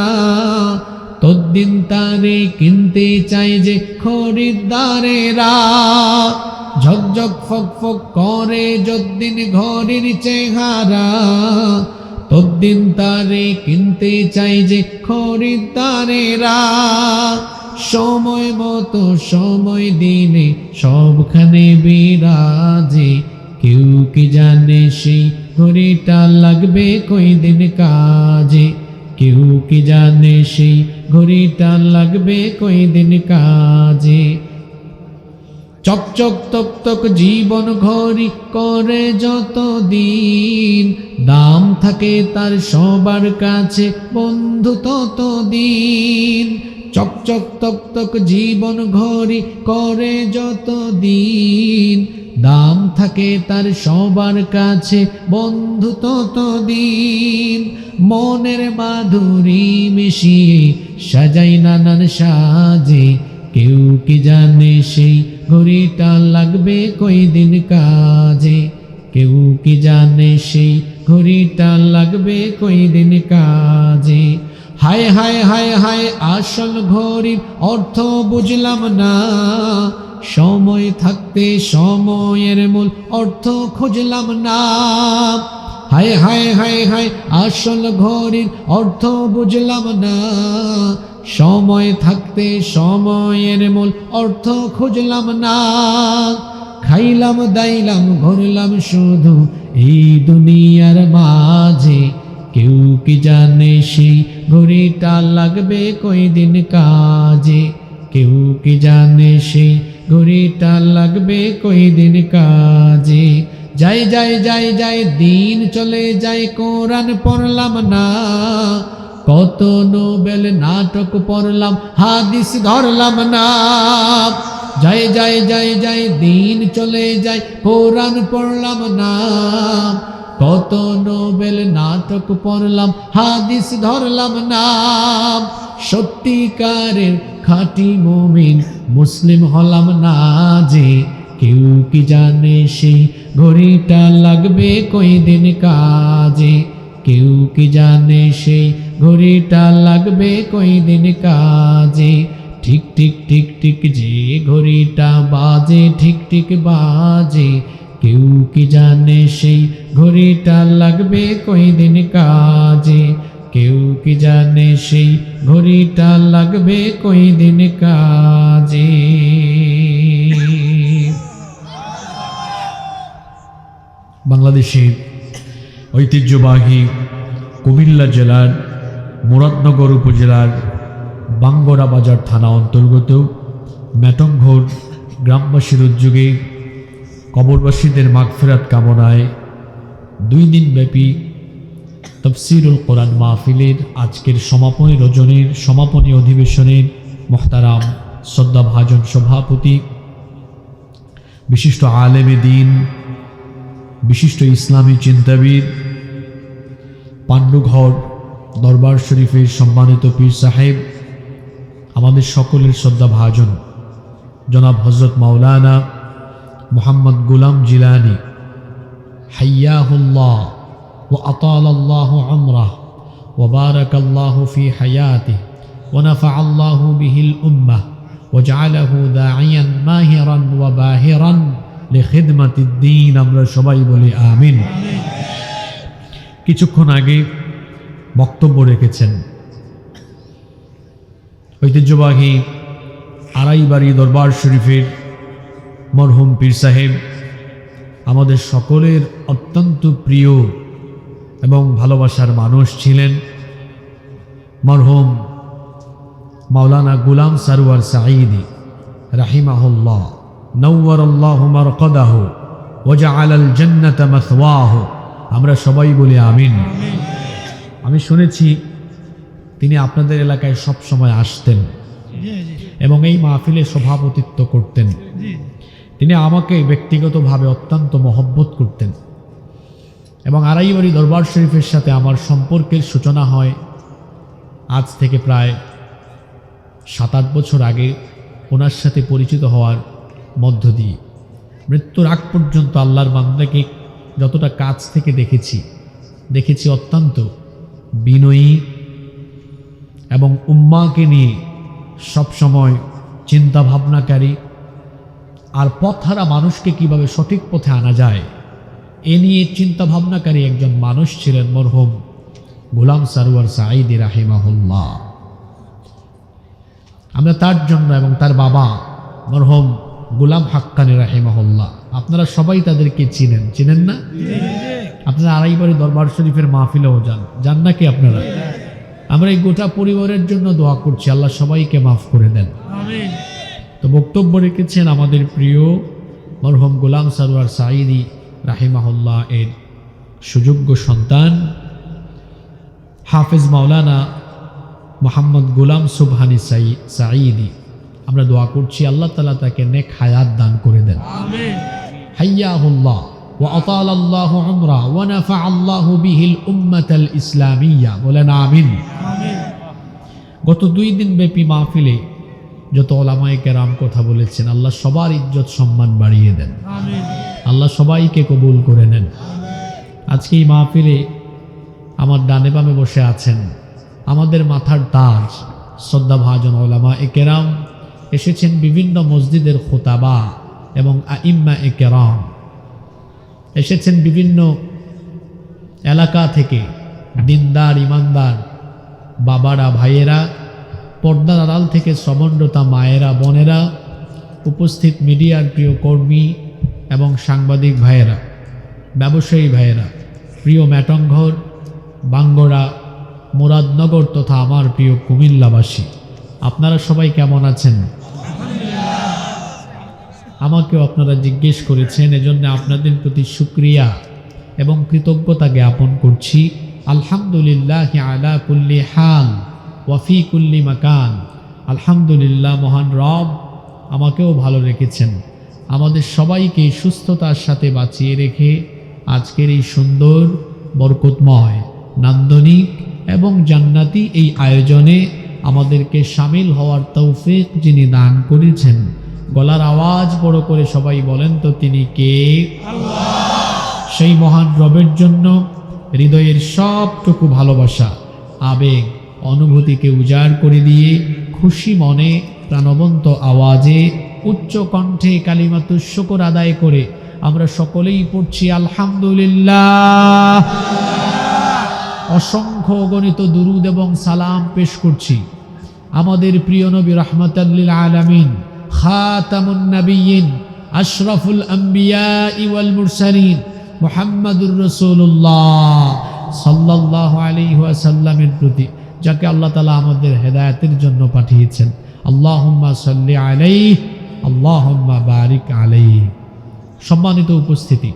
তদ্দিন তারে কিনতে চাই যে খরিদ্দারেরা ঝকঝক ফক ফক করে যদ্দিন ঘড়ির চেহারা তদ্দিন তারে কিনতে চাই যে খরিদ্দারেরা সময় মতো সময় দিনে সবখানে বিরাজে কেউ কি জানে সেই ঘড়িটা লাগবে কই দিন কাজে কেউ কি জানে সেই ঘড়িটা লাগবে কই দিন কাজে চকচক তক তক জীবন ঘড়ি করে যত দিন দাম থাকে তার সবার কাছে বন্ধু তত দিন চকচক তক তক জীবন ঘড়ি করে যত দিন দাম থাকে তার সবার কাছে বন্ধু তত দিন মনের মাধুরী মিশিয়ে সাজাই নানান সাজে কেউ কি জানে সেই ঘড়িটা লাগবে কই দিন কাজে কেউ কি জানে সেই ঘড়িটা লাগবে কই দিন কাজে হায় হায় হায় হায় আসল ঘড়ির অর্থ বুঝলাম না সময় থাকতে সময়ের মূল অর্থ খুঁজলাম না হায় হায় হায় হায় আসল ঘড়ির অর্থ বুঝলাম না সময় থাকতে সময়ের মূল অর্থ খুঁজলাম না খাইলাম দাইলাম ঘুরলাম শুধু এই দুনিয়ার মাঝে কেউ কি জানে সেই ঘড়িটা লাগবে কই দিন কাজে কেউ কি জানে সেই ঘড়িটা লাগবে কই দিন কাজে যাই যাই যাই যাই দিন চলে যায় কোরআন পড়লাম না কত নোবেল নাটক পড়লাম হাদিস ধরলাম না যাই যাই যাই যাই দিন চলে যায় কোরআন পড়লাম না কত নোবেল নাটক পড়লাম হাদিস ধরলাম না সত্যিকারের খাঁটি মুমিন মুসলিম হলাম না যে কেউ কি জানে সেই ঘড়িটা লাগবে কই দিন কাজে কেউ কি জানে সেই ঘড়িটা লাগবে কই দিন কাজে ঠিক ঠিক ঠিক ঠিক যে ঘড়িটা বাজে ঠিক ঠিক বাজে কেউ কি জানে সেই ঘড়িটা লাগবে কই দিন কাজে কেউ কি জানে সেই ঘড়িটা লাগবে কই দিন কাজে বাংলাদেশের ঐতিহ্যবাহী কুমিল্লা জেলার মুরাদনগর উপজেলার বাঙ্গরা বাজার থানা অন্তর্গত মেটংঘর গ্রামবাসীর উদ্যোগে কবরবাসীদের মাগফিরাত কামনায় 2 দিনব্যাপী তাফসীরুল কোরআন মাহফিলের আজকের সমাপনী রজনীর সমাপনী অধিবেশনের মুহতারাম শ্রদ্ধাভাজন সভাপতি, বিশিষ্ট আলেমে দ্বীন, বিশিষ্ট ইসলামী চিন্তাবিদ, পাণ্ডুঘর দরবার শরীফের সম্মানিত পীর সাহেব, আমাদের সকলের শ্রদ্ধাভাজন জনাব হযরত মাওলানা মুহাম্মদ গোলাম জিলানী হাইয়াহুল্লাহ ওয়া আতালাল্লাহু উমরাহ ওয়া বারাকাল্লাহু ফি হায়াতিহি ওয়া নাফাআল্লাহু বিহিল উম্মাহ ওয়া জাআলাহু দাঈয়ান মাহিরান ওয়া বাহিরান লিখিদমাতিদ দ্বীন। আমরা সবাই বলি আমিন। কিছুক্ষণ আগে বক্তব্য রেখেছেন ঐতিহ্যবাহী আড়াইবাড়ি দরবার শরীফের মরহুম পীর সাহেব, আমাদের সকলের অত্যন্ত প্রিয় এবং ভালোবাসার মানুষ ছিলেন মরহুম মাওলানা গোলাম সারওয়ার সাঈদী রাহিমাহুল্লাহ, নওয়ারাল্লাহু মারকাদাহু ওয়া জাআলাল জান্নাতা মাসওয়াহু। আমরা সবাই বলি আমিন। আমি শুনেছি তিনি আপনাদের এলাকায় সব সময় আসতেন এবং এই মাহফিলে সভাপতিত্ব করতেন। তিনি আমাকে ব্যক্তিগতভাবে অত্যন্ত মহব্বত করতেন এবং আড়াইবাড়ি দরবার শরীফের সাথে আমার সম্পর্কের সূচনা হয় আজ থেকে প্রায় 7-8 বছর আগে ওনার সাথে পরিচিত হওয়ার মধ্য দিয়ে। মৃত্যুর আগ পর্যন্ত আল্লাহর বান্দাকে যতটা কাছ থেকে দেখেছি অত্যন্ত বিনয়ী এবং উম্মাকে নিয়ে সবসময় চিন্তা ভাবনাকারী, আর পথহারা মানুষকে কিভাবে সঠিক পথে আনা যায় এ নিয়ে চিন্তা ভাবনাকারী একজন মানুষ ছিলেন মরহুম গোলাম সারওয়ার সাঈদী রাহিমাহুল্লাহ। আমরা তার জন্য এবং তার বাবা মরহুম গোলাম হাক্কানী রাহিমাহুল্লাহ, আপনারা সবাই তাদেরকে চিনেন না? আপনারা আড়াইবাড়ি দরবার শরীফের মাহফিলেও যান নাকি আপনারা? আমরা এই গোটা পরিবারের জন্য দোয়া করছি, আল্লাহ সবাইকে মাফ করে দেন। তো বক্তব্য রেখেছেন আমাদের প্রিয় মরহুম গোলাম সারওয়ার সাঈদী রাহিমাহুল্লাহ এর সুযোগ্য সন্তান হাফেজ মাওলানা মুহাম্মদ গোলাম সুবহানী সাঈদী। আমরা দোয়া করছি আল্লাহ তাআলা তাকে নেক হায়াত দান করে দেন। আমিন। হাইয়াহুল্লাহ ওয়া আতালাল্লাহু উমরা ওয়া নাফাআল্লাহু বিহিল উম্মাতাল ইসলামিয়্যা। বলেন আমিন। আমিন। গত 2 দিন ব্যাপী মাহফিলে যত ওলামায়ে কেরাম কথা বলেছেন, আল্লাহ সবার ইজ্জত সম্মান বাড়িয়ে দেন। আমিন। আল্লাহ সবাইকে কবুল করে নেন। আজকে এই মাহফিলে আমার ডানে বামে বসে আছেন আমাদের মাথার তাজ শ্রদ্ধাভাজন ওলামায়ে কেরাম, এসেছেন বিভিন্ন মসজিদের খুতাবা এবং আইম্মায়ে কেরাম, এসেছেন বিভিন্ন এলাকা থেকে দিনদার ইমানদার বাবারা ভাইয়েরা, পর্দার আড়াল থেকে শ্রমণরতা মায়েরা বোনেরা, উপস্থিত মিডিয়ার প্রিয় কর্মী এবং সাংবাদিক ভাইয়েরা, ব্যবসায়ী ভাইয়েরা, প্রিয় ম্যাটংঘর, বাঙ্গরা, মুরাদনগর তথা আমার প্রিয় কুমিল্লাবাসী, আপনারা সবাই কেমন আছেন? আমাকেও আপনারা জিজ্ঞেস করেছেন, এজন্য আপনাদের প্রতি শুকরিয়া এবং কৃতজ্ঞতা জ্ঞাপন করছি। আলহামদুলিল্লাহি আলা কুল্লি হাল ওয়া ফি কুল্লি মাকান। আলহামদুলিল্লাহ, মহান রব আমাকেও ভালো রেখেছেন, আমাদের সবাইকে সুস্থতার সাথে বাঁচিয়ে রেখে আজকের এই সুন্দর বরকতময় নান্দনিক এবং জান্নাতি এই আয়োজনে আমাদেরকে শামিল হওয়ার তৌফিক যিনি দান করেছেন, গলার আওয়াজ বড় করে সবাই বলেন তো তিনি কে? আল্লাহ। সেই মহান রবের জন্য হৃদয়ের সবটুকু ভালোবাসা, আবেগ, অনুভূতিকে উজাড় করে দিয়ে খুশি মনে প্রাণবন্ত আওয়াজে উচ্চ কণ্ঠে কালিমাতুশ শুকর আদায় করে আমরা সকলেই পড়ছি আলহামদুলিল্লাহ। অসংখ্য গণিত দুরুদ এবং সালাম পেশ করছি আমাদের প্রিয় নবী রাহমাতাল লিল আলামিন, খাতামুন নবিয়্যিন, আশরাফুল আম্বিয়া ওয়াল মুরসালিন, মুহাম্মাদুর রাসূলুল্লাহ সাল্লাল্লাহু আলাইহি ওয়াসাল্লামের প্রতি, যাকে আল্লাহ তাআলা আমাদের হেদায়েতের জন্য পাঠিয়েছেন। আল্লাহুম্মা সাল্লি আলাইহি, আল্লাহুম্মা বারিক আলাইহি। সম্মানিত উপস্থিতি,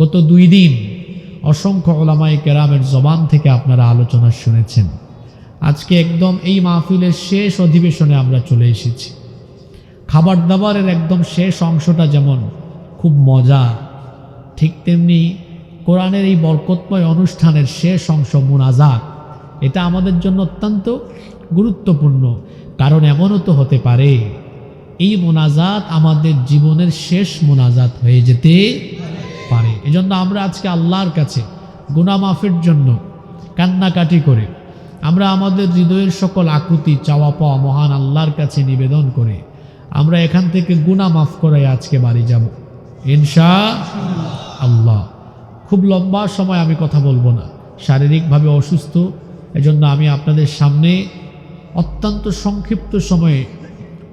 গত 2 দিন অসংখ্য ওলামায়ে কেরামের জবান থেকে আপনারা আলোচনা শুনেছেন। আজকে একদম এই মাহফিলের শেষ অধিবেশনে আমরা চলে এসেছি। খাবার দাবারের একদম শেষ অংশটা যেমন খুব মজা, ঠিক তেমনি কোরআনের এই বরকতময় অনুষ্ঠানের শেষ অংশ মুনাজাত, এটা আমাদের জন্য অত্যন্ত গুরুত্বপূর্ণ। কারণ এমনও তো হতে পারে এই মোনাজাত আমাদের জীবনের শেষ মোনাজাত হয়ে যেতে পারে। এজন্য আমরা আজকে আল্লাহর কাছে গুনাহ মাফের জন্য কান্নাকাটি করে, আমরা আমাদের হৃদয়ের সকল আকুতি চাওয়া পাওয়া মহান আল্লাহর কাছে নিবেদন করে আমরা এখান থেকে গুনাহ মাফ করে আজকে বাড়ি যাব ইনশাআল্লাহ। খুব লম্বা সময় আমি কথা বলবো না, শারীরিকভাবে অসুস্থ, এজন্য আমি আপনাদের সামনে অত্যন্ত সংক্ষিপ্ত সময়ে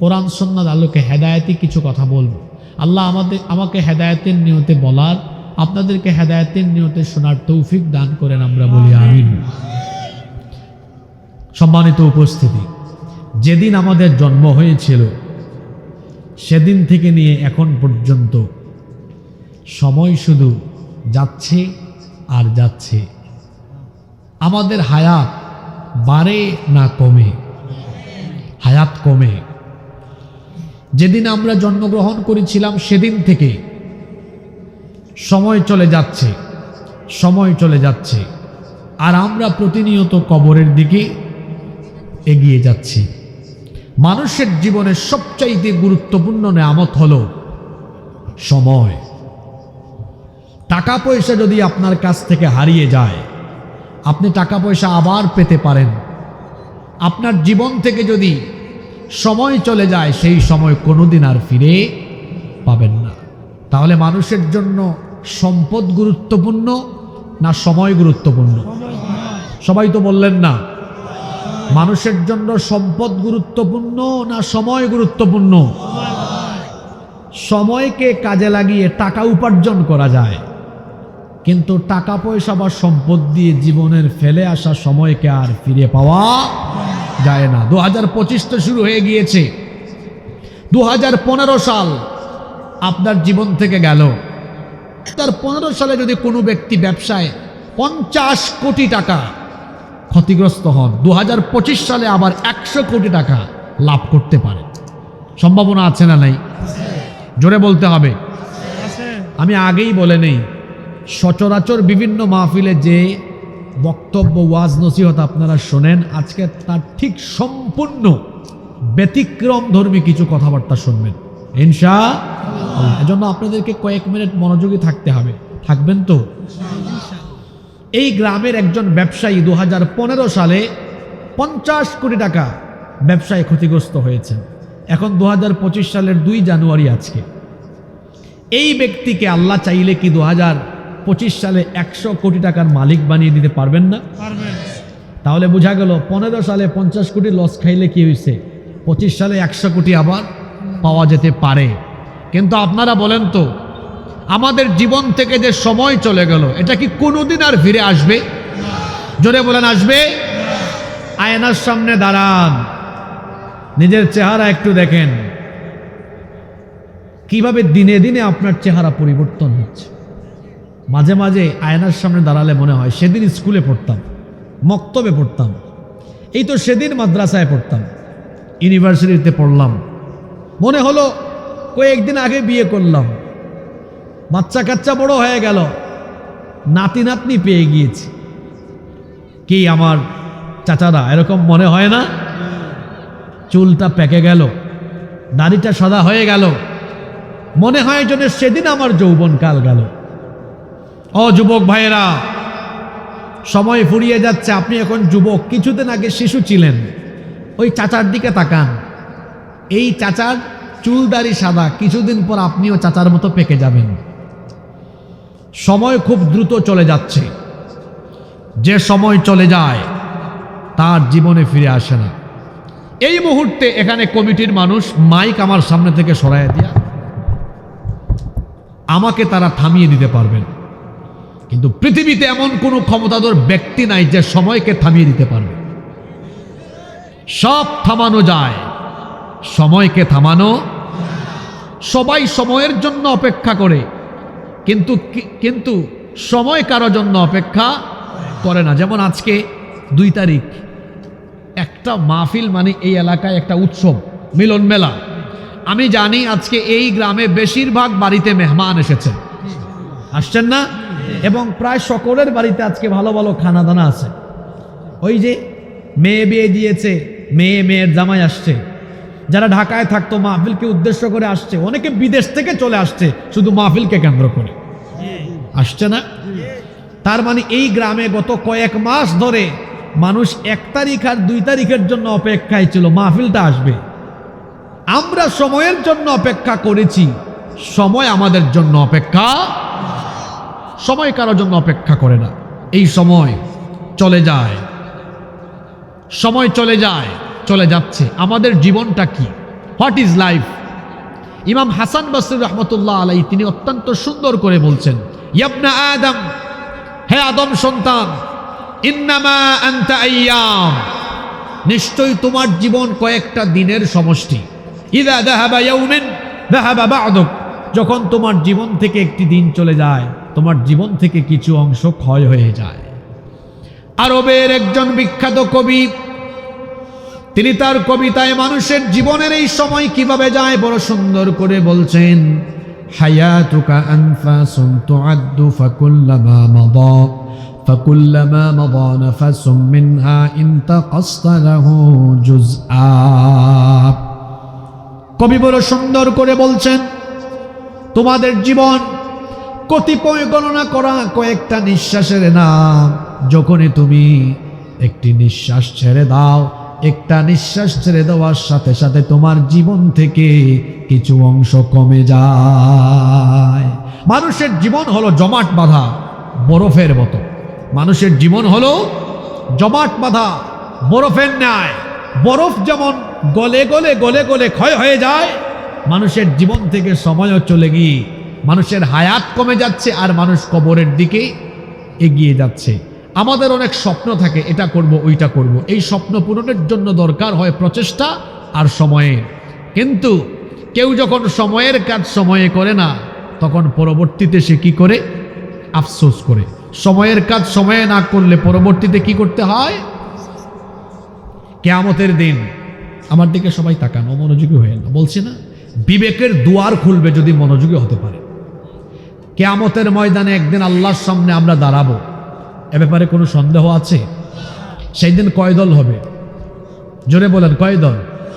কোরআন সুন্নাহর আলোকে হেদায়েতি কিছু কথা বলবো। আল্লাহ আমাকে হেদায়েতের নিয়তে বলার, আপনাদেরকে হেদায়েতের নিয়তে শোনার তৌফিক দান করেন, আমরা বলি আমিন। সম্মানিত উপস্থিতি, যেদিন আমাদের জন্ম হয়েছিল সেদিন থেকে নিয়ে এখন পর্যন্ত সময় শুধু যাচ্ছে আর যাচ্ছে। আমাদের হায়াত বাড়ে না কমে? হায়াত কমে। যেদিন আমরা জন্মগ্রহণ করেছিলাম সেদিন থেকে সময় চলে যাচ্ছে, সময় চলে যাচ্ছে, আর আমরা প্রতিনিয়ত কবরের দিকে এগিয়ে যাচ্ছি। মানুষের জীবনের সবচাইতে গুরুত্বপূর্ণ নেয়ামত হলো সময়। টাকা পয়সা যদি আপনার কাছ থেকে হারিয়ে যায়, আপনি টাকা পয়সা আবার পেতে পারেন। আপনার জীবন থেকে যদি সময় চলে যায়, সেই সময় কোনোদিন আর ফিরে পাবেন না। তাহলে মানুষের জন্য সম্পদ গুরুত্বপূর্ণ না সময় গুরুত্বপূর্ণ? সবাই তো বললেন না। মানুষের জন্য সম্পদ গুরুত্বপূর্ণ না সময় গুরুত্বপূর্ণ? সময়কে কাজে লাগিয়ে টাকা উপার্জন করা যায়, কিন্তু টাকা পয়সা বা সম্পদ দিয়ে জীবনের ফেলে আসা সময়কে আর ফিরে পাওয়া যায় না। 2025 তো শুরু হয়ে গিয়েছে, 2015 সাল আপনার জীবন থেকে গেল। 2015 সালে যদি কোনো ব্যক্তি ব্যবসায় 50 কোটি টাকা ক্ষতিগ্রস্ত হন, 2025 সালে আবার 100 কোটি টাকা লাভ করতে পারে। সম্ভাবনা আছে না নাই? জোরে বলতে হবে। আমি আগেই বলে নেই, সচরাচর বিভিন্ন মাহফিলে যে বক্তব্য ওয়াজ নসিহত আপনারা শোনেন, আজকে তার ঠিক সম্পূর্ণ ব্যতিক্রম ধর্মী কিছু কথাবার্তা শুনবেন ইনশাআল্লাহ। এজন্য আপনাদেরকে কয়েক মিনিট মনোযোগী থাকতে হবে। থাকবেন তো? এই গ্রামের একজন ব্যবসায়ী 2015 সালে 50 কোটি টাকা ব্যবসায় ক্ষতিগ্রস্ত হয়েছেন। এখন 2025 সালের 2 জানুয়ারি আজকে। এই ব্যক্তিকে আল্লাহ চাইলে কি 2025 সালে 100 কোটি টাকার মালিক বানিয়ে দিতে পারবেন না? তাহলে বোঝা গেল 15 সালে 50 কোটি লস খাইলে কি হয়েছে, 25 সালে 100 কোটি আবার পাওয়া যেতে পারে। কিন্তু আপনারা বলেন তো, আমাদের জীবন থেকে যে সময় চলে গেল, এটা কি কোনোদিন আর ফিরে আসবে? জোরে বলেন, আসবে? আয়নার সামনে দাঁড়ান, নিজের চেহারা একটু দেখেন কিভাবে দিনে দিনে আপনার চেহারা পরিবর্তন হচ্ছে। মাঝে মাঝে আয়নার সামনে দাঁড়ালে মনে হয় সেদিন স্কুলে পড়তাম, মক্তবে পড়তাম, এই তো সেদিন মাদ্রাসায় পড়তাম, ইউনিভার্সিটিতে পড়লাম, মনে হলো কয়েকদিন আগে বিয়ে করলাম, বাচ্চা কাচ্চা বড় হয়ে গেল, নাতি নাতনি পেয়ে গিয়েছি। কি আমার চাচারা এরকম মনে হয় না? চুলটা পেকে গেল, দাড়িটা সাদা হয়ে গেল, মনে হয় যেন সেদিন আমার যৌবনকাল গেল। ও যুবক ভাইয়েরা, সময় ফুরিয়ে যাচ্ছে, আপনি এখন যুবক, কিছুদিন আগে শিশু ছিলেন। ওই চাচার দিকে তাকান, এই চাচার চুল দাড়ি সাদা, কিছুদিন পর আপনিও চাচার মতো পেকে যাবেন। সময় খুব দ্রুত চলে যাচ্ছে। যে সময় চলে যায় তার জীবনে ফিরে আসে না। এই মুহূর্তে এখানে কমিটির মানুষ মাইক আমার সামনে থেকে সরাইয়া দিয়া আমাকে তারা থামিয়ে দিতে পারবেন, কিন্তু পৃথিবীতে এমন কোনো ক্ষমতাধর ব্যক্তি নাই যে সময়কে থামিয়ে দিতে পারবে। সব থামানো যায়, সময়কে থামানো। সবাই সময়ের জন্য অপেক্ষা করে, কিন্তু সময় কারোর জন্য অপেক্ষা করে না। যেমন আজকে 2 তারিখ, একটা মাহফিল মানে এই এলাকায় একটা উৎসব, মিলন মেলা। আমি জানি আজকে এই গ্রামে বেশিরভাগ বাড়িতে মেহমান এসেছেন, আসছেন না? এবং প্রায় সকলের বাড়িতে আজকে ভালো ভালো খানা দানা আছে। ওই যে মেয়ে বিয়ে দিয়েছে, মেয়ের জামাই আসছে, যারা ঢাকায় থাকতো মাহফিলকে উদ্দেশ্য করে আসছে, অনেকে বিদেশ থেকে চলে আসছে শুধু মাহফিলকে কেন্দ্র করে, আসছে না? তার মানে এই গ্রামে গত কয়েক মাস ধরে মানুষ 1 তারিখ আর 2 তারিখের জন্য অপেক্ষায় ছিল মাহফিলটা আসবে। আমরা সময়ের জন্য অপেক্ষা করেছি, সময় আমাদের জন্য অপেক্ষা, সময় কারোর জন্য অপেক্ষা করে না। এই সময় চলে যায়, সময় চলে যায়, চলে যাচ্ছে। আমাদের জীবনটা কি? What is life? ইমাম হাসান বসরি রহমতুল্লাহ আলাইহি তিনি অত্যন্ত সুন্দর করে বলছেন, ইবনা আদম, হে আদম সন্তান, ইন্নামা আনতা আইয়াম, নিশ্চয়ই তোমার জীবন কয়েকটা দিনের সমষ্টি। ইযা যাহাবা ইয়াউমিন যাহাবা বা'দুক, যখন তোমার জীবন থেকে একটি দিন চলে যায়, তোমার জীবন থেকে কিছু অংশ ক্ষয় হয়ে যায়। আরবের একজন বিখ্যাত কবি, তিনি তার কবিতায় মানুষের জীবনের এই সময় কিভাবে যায় বড় সুন্দর করে বলছেন, হায়াতুকা আনফাসুন তুআদ্দু ফাকুল্লামা মাদা ফাকুল্লামা মাদা নাফাসুম মিনহা ইনতাকাসতা লাহু জুজআ। কবি বড় সুন্দর করে বলছেন, তোমাদের জীবন কতিপয় গণনা করা কয়েকটা নিঃশ্বাসের নাম। যখনই তুমি একটি নিঃশ্বাস ছেড়ে দাও, একটা নিঃশ্বাস ছেড়ে দেওয়ার সাথে সাথে তোমার জীবন থেকে কিছু অংশ কমে যায়। মানুষের জীবন হলো জমাট বাঁধা বরফের মতো। মানুষের জীবন হলো জমাট বাঁধা বরফের ন্যায়। বরফ যেমন গলে গলে গলে গলে ক্ষয় হয়ে যায়, মানুষের জীবন থেকে সময়ও চলে গিয়ে মানুষের হায়াত কমে যাচ্ছে, আর মানুষ কবরের দিকে এগিয়ে যাচ্ছে। আমাদের অনেক স্বপ্ন থাকে, এটা করব ওইটা করব, এই স্বপ্ন পূরণের জন্য দরকার হয় প্রচেষ্টা আর সময়ের। কিন্তু কেউ যখন সময়ের কাজ সময়ে করে না, তখন পরবর্তীতে সে কি করে? আফসোস করে। সময়ের কাজ সময়ে না করলে পরবর্তীতে কি করতে হয়? কিয়ামতের দিন, আমার দিকে সবাই তাকান, অমনোযোগী হয়ে না, বলছি না, বিবেকের দুয়ার খুলবে যদি মনোযোগী হতে পারে। কিয়ামতের ময়দানে একদিন আল্লাহর সামনে আমরা দাঁড়াবো, এ ব্যাপারে কোনো সন্দেহ আছে? সেই দিন কয় দল হবে? জোরে বলেন, কয় দল?